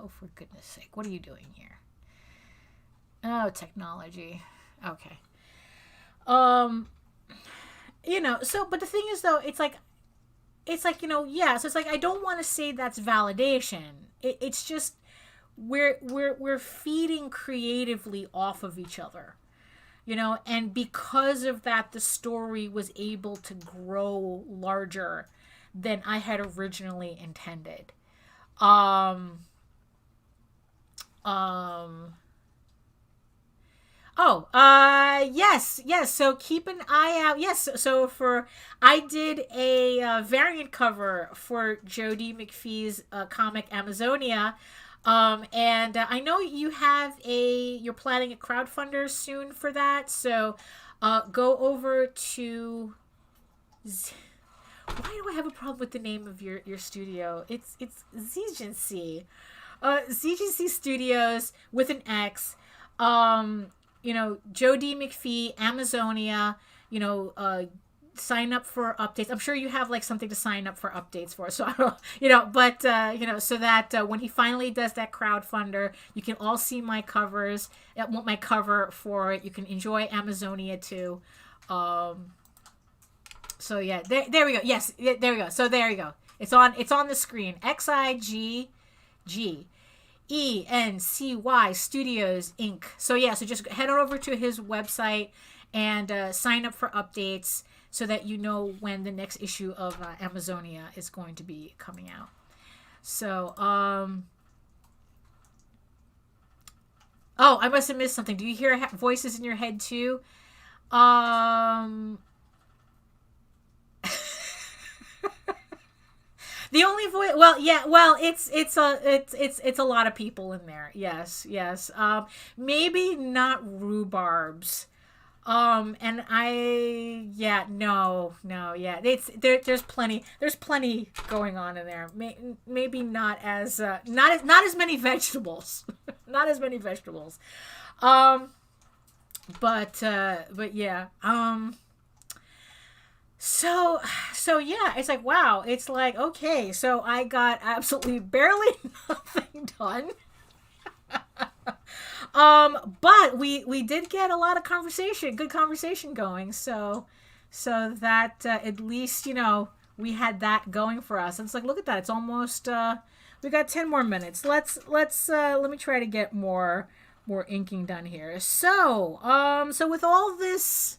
for goodness sake, what are you doing here? Oh, technology. Okay. You know, so, but the thing is, though, it's like, you know, yeah, so it's like, I don't want to say that's validation. It's just, we're feeding creatively off of each other, you know, and because of that, the story was able to grow larger than I had originally intended. Yes. So keep an eye out. Yes. So I did a variant cover for Jody McPhee's comic Amazonia. And I know you're planning a crowdfunder soon for that. So, go over to, why do I have a problem with the name of your studio? It's Zegency. Zegency Studios with an X. You know, Joe D. McPhee, Amazonia, you know, sign up for updates. I'm sure you have like something to sign up for updates for. So I don't, you know, but, you know, so that when he finally does that crowdfunder, you can all see my covers, my cover for it. You can enjoy Amazonia too. So yeah, there we go. Yes, there we go. So there you go. It's on the screen. XIGGENCY Studios Inc. So yeah, so just head on over to his website and sign up for updates so that you know when the next issue of Amazonia is going to be coming out. So, oh, I must have missed something. Do you hear voices in your head too? The only voice, well, yeah, well, it's a lot of people in there. Yes. Maybe not Rhubarb's. No, there's plenty going on in there. Maybe not as many vegetables, not as many vegetables. But yeah. So yeah, it's like, wow, it's like, okay, so I got absolutely barely nothing done. But we did get a lot of good conversation going. So that, at least, you know, we had that going for us. And it's like, look at that. It's almost, we got 10 more minutes. Let me try to get more inking done here. So with all this,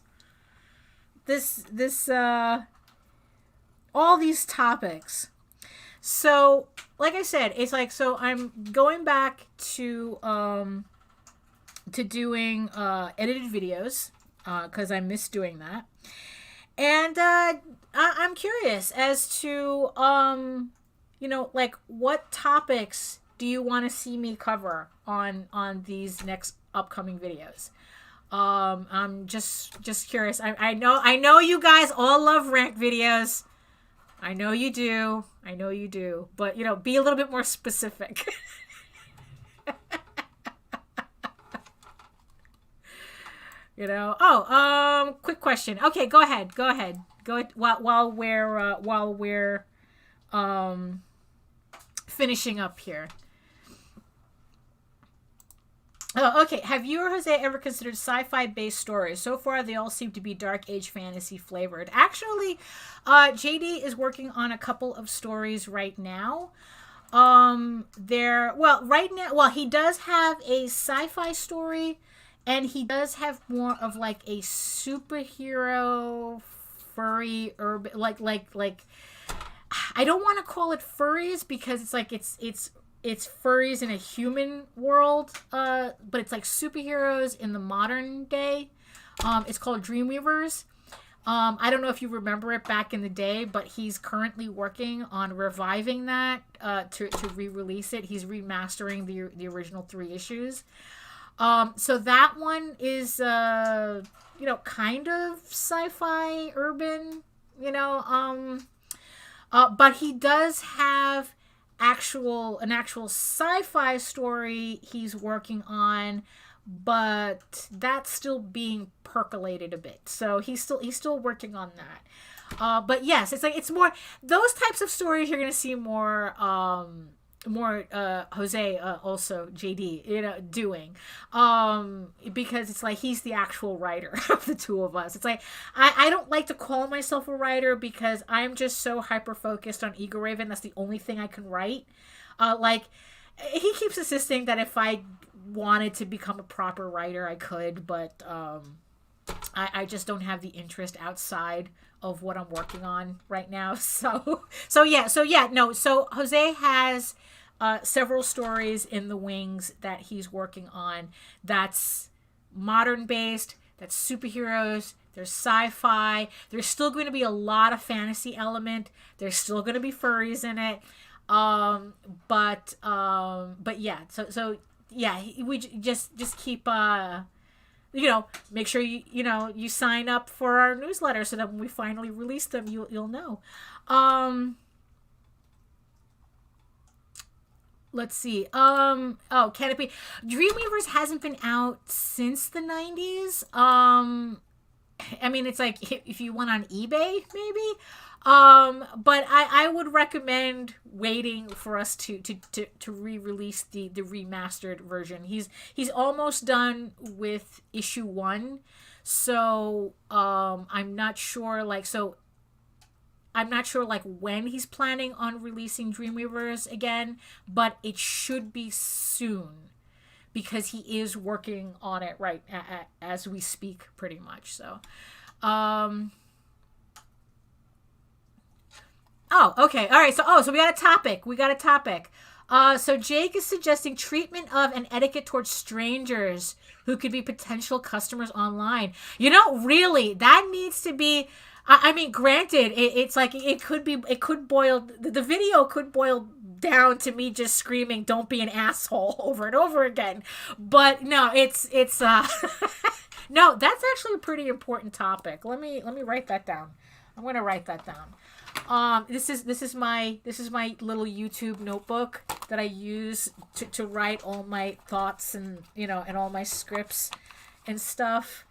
all these topics. So, like I said, it's like, so I'm going back to doing edited videos, because I miss doing that. And I'm curious as to, you know, like, what topics do you want to see me cover on these next upcoming videos? I'm just curious. I know you guys all love rank videos. I know you do. But, you know, be a little bit more specific. You know. Oh, quick question. Okay, go ahead. Go while we're finishing up here. Oh, okay. Have you or Jose ever considered sci-fi based stories? So far, they all seem to be dark age fantasy flavored. Actually, JD is working on a couple of stories right now. He does have a sci-fi story, and he does have more of like a superhero furry urban, like I don't want to call it furries because it's like it's furries in a human world, but it's like superheroes in the modern day. It's called Dreamweavers. I don't know if you remember it back in the day, but he's currently working on reviving that to re-release it. He's remastering the original 3 issues. So that one is, kind of sci-fi urban, but he does have an actual sci-fi story he's working on, but that's still being percolated a bit. So he's still working on that. But yes, it's more those types of stories you're gonna see more Jose, also JD, doing, because it's like he's the actual writer of the two of us. It's like I don't like to call myself a writer because I'm just so hyper focused on Ego Raven. That's the only thing I can write. Like he keeps insisting that if I wanted to become a proper writer I could, but I just don't have the interest outside of what I'm working on right now. So Jose has several stories in the wings that he's working on. That's modern based, that's superheroes, there's sci-fi, there's still going to be a lot of fantasy element, there's still going to be furries in it. But yeah, so yeah, we just keep make sure you sign up for our newsletter so that when we finally release them, you'll know. Let's see. Canopy. Dreamweavers hasn't been out since the 90s. I mean, it's like if you went on eBay, maybe. But I would recommend waiting for us to re-release the remastered version. He's almost done with issue 1. So, I'm not sure when he's planning on releasing Dreamweavers again, but it should be soon because he is working on it right as we speak, pretty much. So, okay. All right. So we got a topic. So Jake is suggesting treatment of and etiquette towards strangers who could be potential customers online. Really, that needs to be. I mean, granted, it's like the video could boil down to me just screaming, "Don't be an asshole" over and over again. But no, it's no, that's actually a pretty important topic. Let me write that down. I'm going to write that down. This is my little YouTube notebook that I use to write all my thoughts and and all my scripts and stuff.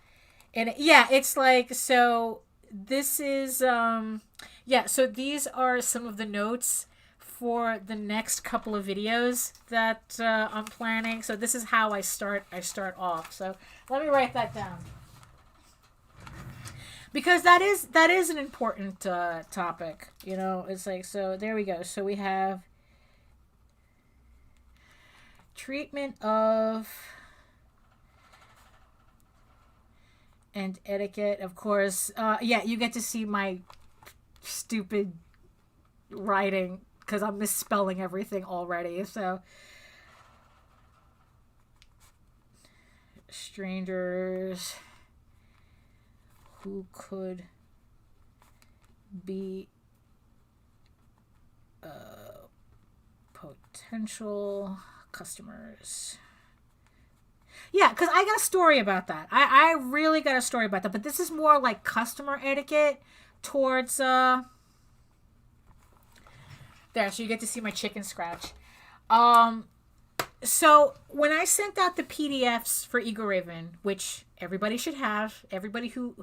And yeah, it's like, so this is so these are some of the notes for the next couple of videos that I'm planning. So this is how I start off. So let me write that down, because that is an important topic. It's like, so there we go. So we have treatment of and etiquette, of course. You get to see my stupid writing because I'm misspelling everything already. So, strangers who could be potential customers. Yeah, because I got a story about that. I really got a story about that. But this is more like customer etiquette towards... There, so you get to see my chicken scratch. So when I sent out the PDFs for Ego Raven, which everybody should have, everybody who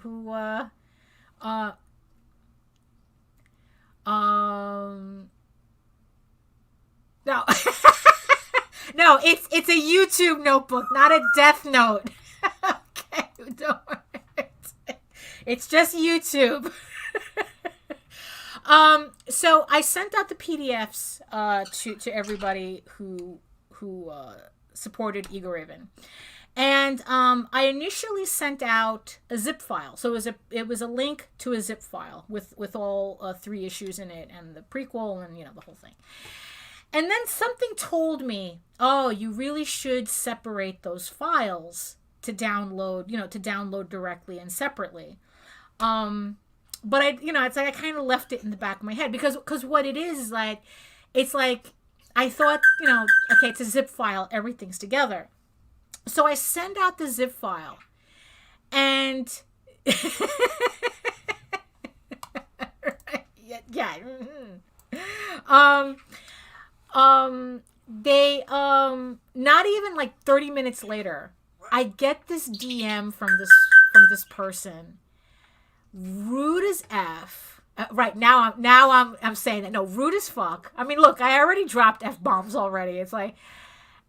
no. No, it's a YouTube notebook, not a Death Note. Okay, don't worry. It's just YouTube. So I sent out the PDFs to everybody who supported Ego Raven, and I initially sent out a zip file. So it was a link to a zip file with all 3 issues in it and the prequel and the whole thing. And then something told me, oh, you really should separate those files to download, to download directly and separately. But it's like I kind of left it in the back of my head because what it is like, it's like I thought, okay, it's a zip file, everything's together. So I send out the zip file, and yeah. They not even like 30 minutes later, I get this DM from this person, rude as F. Right now I'm saying that, no, rude as fuck. I mean, look, I already dropped F bombs already. It's like,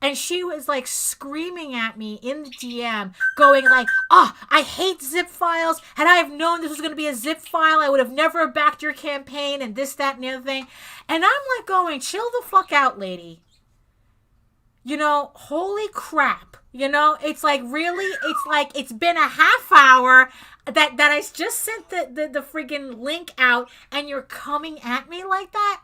and she was like screaming at me in the DM, going like, "Oh, I hate zip files. Had I have known this was going to be a zip file, I would have never backed your campaign," and this, that, and the other thing. And I'm like going, chill the fuck out, lady. You know, holy crap. You know, it's like, really, it's like, it's been a half hour that I just sent the friggin' link out, and you're coming at me like that.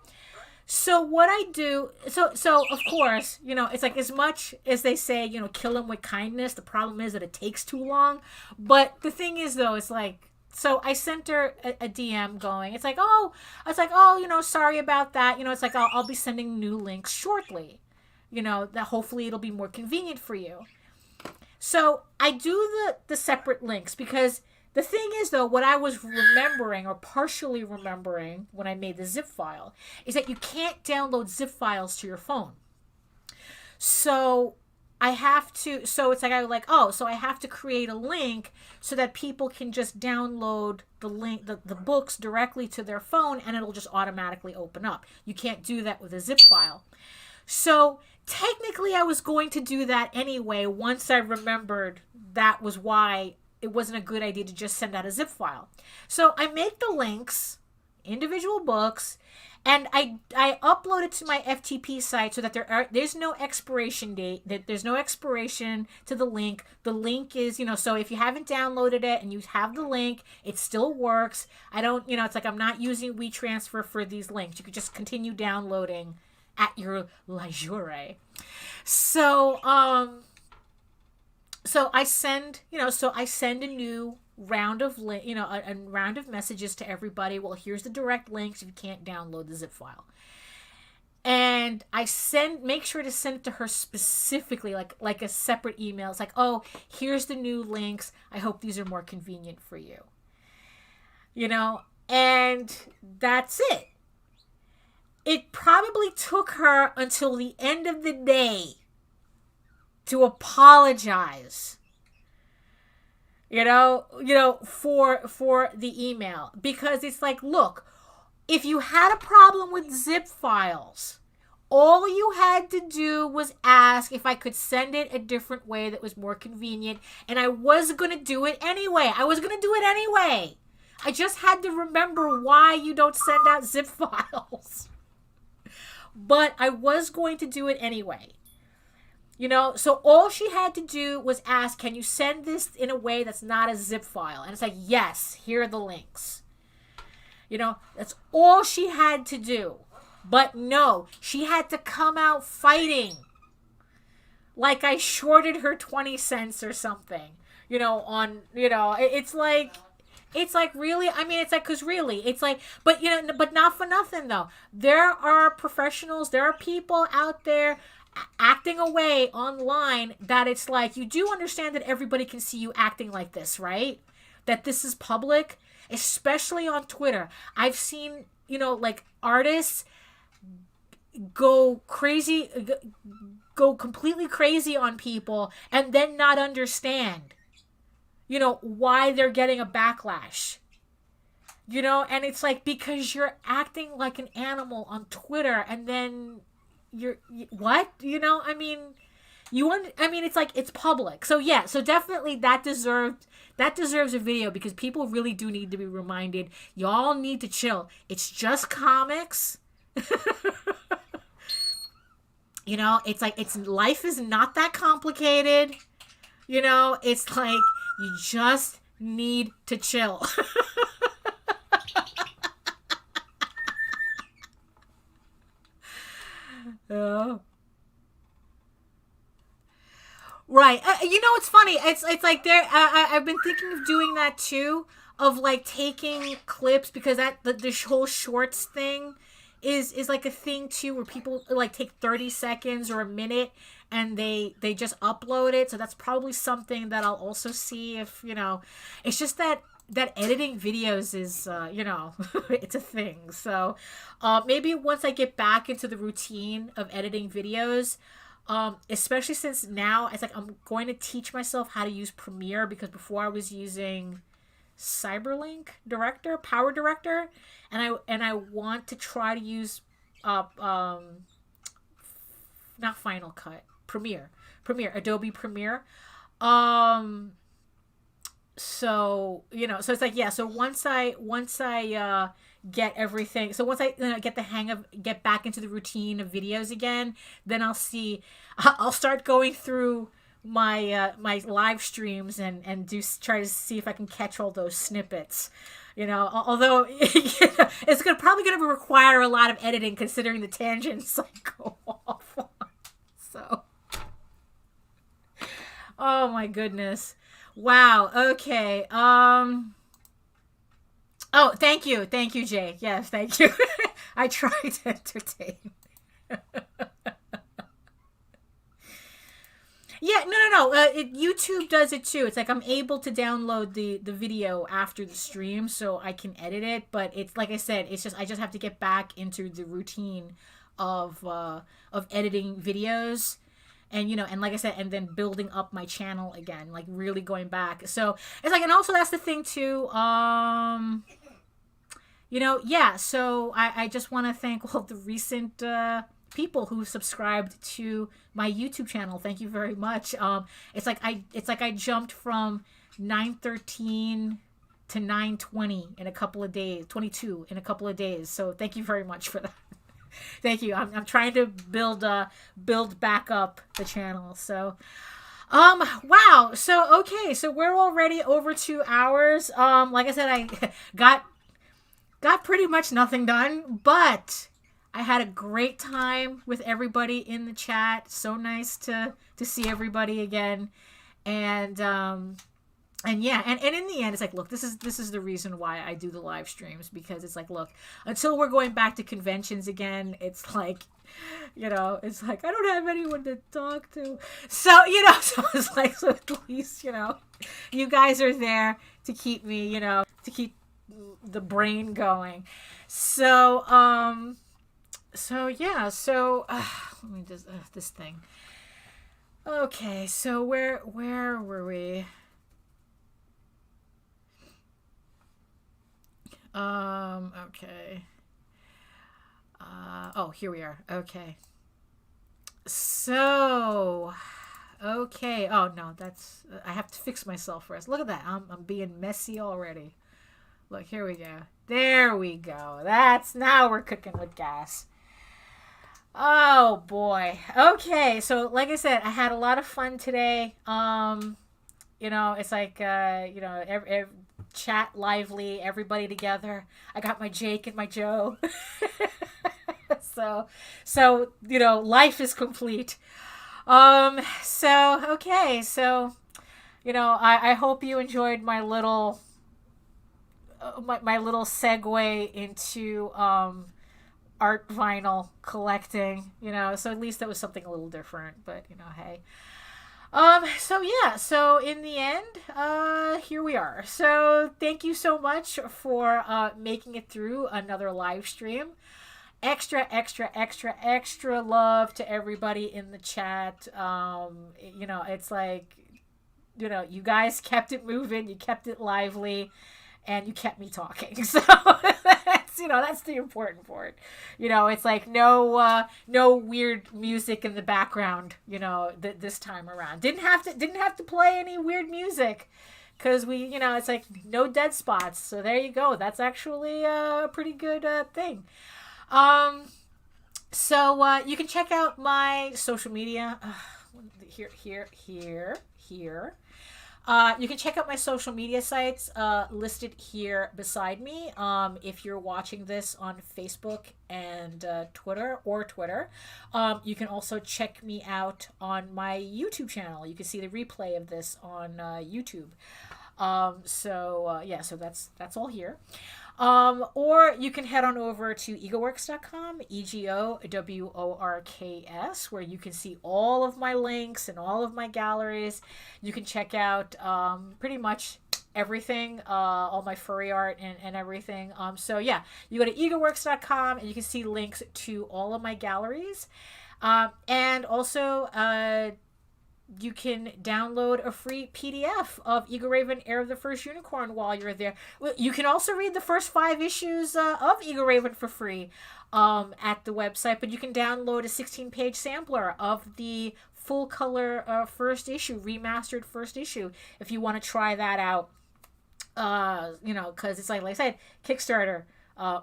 So what I do, so of course, you know, it's like, as much as they say, you know, kill them with kindness, the problem is that it takes too long. But the thing is, though, it's like, so I sent her a DM going, it's like, oh, you know, sorry about that. You know, it's like, I'll be sending new links shortly, you know, that hopefully it'll be more convenient for you. So I do the separate links, because the thing is, though, what I was remembering, or partially remembering when I made the zip file, is that you can't download zip files to your phone. So I have to, so it's like, I was like, oh, so I have to create a link so that people can just download the link, the books directly to their phone, and it'll just automatically open up. You can't do that with a zip file. So technically I was going to do that anyway, once I remembered that was why it wasn't a good idea to just send out a zip file. So I make the links, individual books, and I upload it to my FTP site so that there's no expiration date, that there's no expiration to the link. The link is, you know, so if you haven't downloaded it and you have the link, it still works. I don't, you know, it's like, I'm not using WeTransfer for these links. You could just continue downloading at your leisure. So I send, you know, a new round of, a round of messages to everybody. Well, here's the direct links if you can't download the zip file. And I make sure to send it to her specifically, like a separate email. It's like, oh, here's the new links. I hope these are more convenient for you. You know, and that's it. It probably took her until the end of the day to apologize, you know, for the email, because it's like, look, if you had a problem with zip files, all you had to do was ask if I could send it a different way that was more convenient, and I was going to do it anyway. I just had to remember why you don't send out zip files. But I was going to do it anyway. You know, so all she had to do was ask, can you send this in a way that's not a zip file? And it's like, yes, here are the links. You know, that's all she had to do. But no, she had to come out fighting. Like I shorted her 20 cents or something. You know, on, you know, it's like really, I mean, it's like, because really, it's like, but, you know, but not for nothing, though. There are professionals, there are people out there acting away online that it's like, you do understand that everybody can see you acting like this, right? That this is public, especially on Twitter. I've seen, you know, like, artists go crazy, go completely crazy on people and then not understand, you know, why they're getting a backlash. You know, and it's like, because you're acting like an animal on Twitter, and then what? You know, I mean, it's like, it's public. So yeah, so definitely that deserves a video, because people really do need to be reminded, y'all need to chill. It's just comics. You know, it's like, life is not that complicated. You know, it's like, you just need to chill. Right. You know, it's funny. It's like I've been thinking of doing that too, of like taking clips, because that the whole shorts thing is like a thing too, where people like take 30 seconds or a minute and they just upload it. So that's probably something that I'll also see if, it's just that editing videos is, it's a thing. So maybe once I get back into the routine of editing videos, especially since now it's like I'm going to teach myself how to use Premiere, because before I was using Power Director, and I want to try to use not Final Cut, Premiere, Adobe Premiere. So so it's like, yeah, so once I get everything, so once I get back into the routine of videos again, then I'll start going through my my live streams and try to see if I can catch all those snippets, although it's probably gonna require a lot of editing considering the tangents I go off on. So, oh my goodness. Wow. Okay. Oh, thank you, Jay. Yes, thank you. I try to entertain. Yeah, no. YouTube does it too. It's like I'm able to download the video after the stream, so I can edit it. But it's like I said, I just have to get back into the routine of editing videos. And, and like I said, and then building up my channel again, like really going back. So it's like, and also that's the thing too. Yeah. So I just want to thank all the recent people who subscribed to my YouTube channel. Thank you very much. It's like I jumped from 913 to 920 in a couple of days, 22 in a couple of days. So thank you very much for that. Thank you. I'm trying to build back up the channel. So, wow. So, okay. So we're already over 2 hours. Like I said, I got pretty much nothing done, but I had a great time with everybody in the chat. So nice to see everybody again. And yeah, and in the end, it's like, look, this is the reason why I do the live streams, because it's like, look, until we're going back to conventions again, it's like, it's like, I don't have anyone to talk to. So, so it's like, so at least, you guys are there to keep me, to keep the brain going. So, yeah, so, let me just, this thing. Okay, so where were we? Okay. Oh, here we are. Okay. So, okay. Oh, no, I have to fix myself first. Look at that. I'm being messy already. Look, here we go. There we go. Now we're cooking with gas. Oh, boy. Okay. So, like I said, I had a lot of fun today. It's like, every chat lively, everybody together. I got my Jake and my Joe. so life is complete. Okay, so I hope you enjoyed my little my little segue into art vinyl collecting, so at least that was something a little different, but hey. So yeah, so in the end, here we are. So thank you so much for making it through another live stream. Extra love to everybody in the chat. It's like, you guys kept it moving, you kept it lively, and you kept me talking. So that's the important part. It's like no weird music in the background, this time around. Didn't have to play any weird music, because we, it's like no dead spots. So there you go. That's actually a pretty good thing. So you can check out my social media here. You can check out my social media sites listed here beside me. If you're watching this on Facebook and Twitter. You can also check me out on my YouTube channel. You can see the replay of this on YouTube. Yeah, so that's all here. Or you can head on over to egoworks.com, EGOWORKS, where you can see all of my links and all of my galleries. You can check out pretty much everything, all my furry art and everything. So yeah, you go to egoworks.com and you can see links to all of my galleries. And also, you can download a free PDF of Eagle Raven, Heir of the First Unicorn while you're there. You can also read the first 5 issues of Eagle Raven for free at the website, but you can download a 16-page sampler of the full color first issue, remastered first issue, if you want to try that out. Because it's like I said, Kickstarter.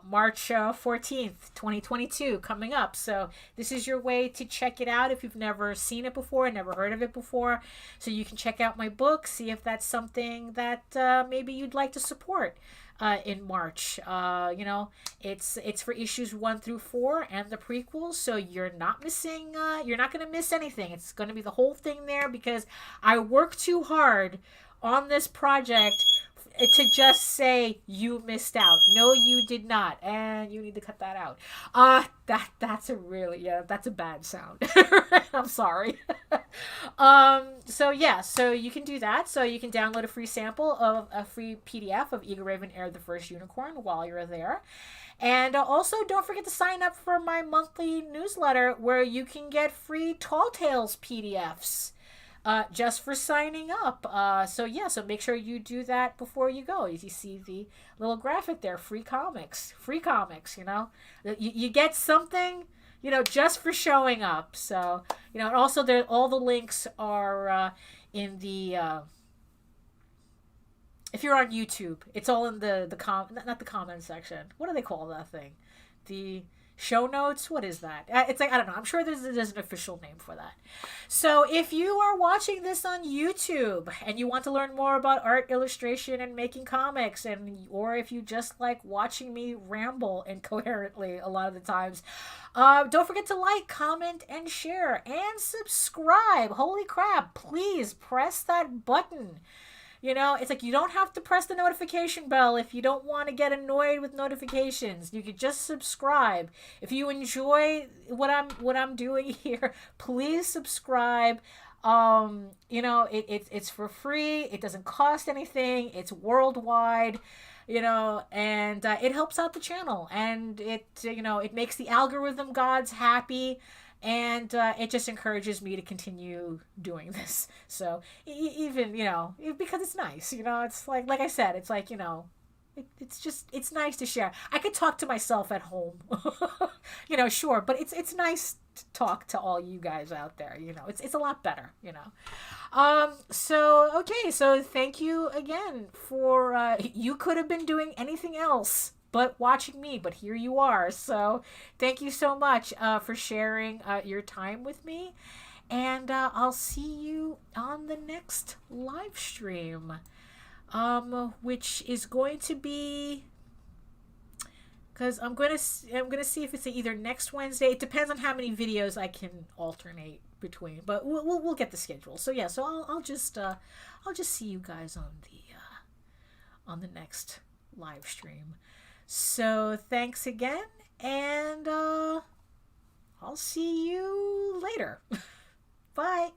March 14th, 2022 coming up. So this is your way to check it out if you've never seen it before, never heard of it before. So you can check out my book, see if that's something that maybe you'd like to support in March. It's for issues 1 through 4 and the prequels, so you're not missing, you're not going to miss anything. It's going to be the whole thing there because I worked too hard on this project to just say you missed out. No, you did not, and you need to cut that out. That's a bad sound. I'm sorry. So you can do that. So you can download a free sample of a free PDF of Eagle Raven, Heir of the First Unicorn while you're there. And also, don't forget to sign up for my monthly newsletter where you can get free Tall Tales PDFs. Just for signing up. So make sure you do that before you go. You see the little graphic there, free comics, you get something, just for showing up. So, and also all the links are in the, if you're on YouTube, it's all in not the comment section. What do they call that thing? The show notes? What is that? It's like, I don't know. I'm sure there's an official name for that. So if you are watching this on YouTube and you want to learn more about art, illustration, and making comics, or if you just like watching me ramble incoherently a lot of the times, don't forget to like, comment, and share, and subscribe. Holy crap. Please press that button. It's like you don't have to press the notification bell if you don't want to get annoyed with notifications. You could just subscribe. If you enjoy what I'm doing here, please subscribe. It's for free. It doesn't cost anything. It's worldwide. And it helps out the channel, and it makes the algorithm gods happy. And it just encourages me to continue doing this. So even, because it's nice, it's like I said, it's like, it's nice to share. I could talk to myself at home, sure, but it's nice to talk to all you guys out there, it's a lot better, So thank you again for, you could have been doing anything else but watching me, but here you are. So thank you so much for sharing your time with me, and I'll see you on the next live stream, which is going to be, because I'm gonna see if it's either next Wednesday. It depends on how many videos I can alternate between, but we'll get the schedule. So yeah, so I'll just see you guys on the next live stream. So thanks again, and I'll see you later. Bye.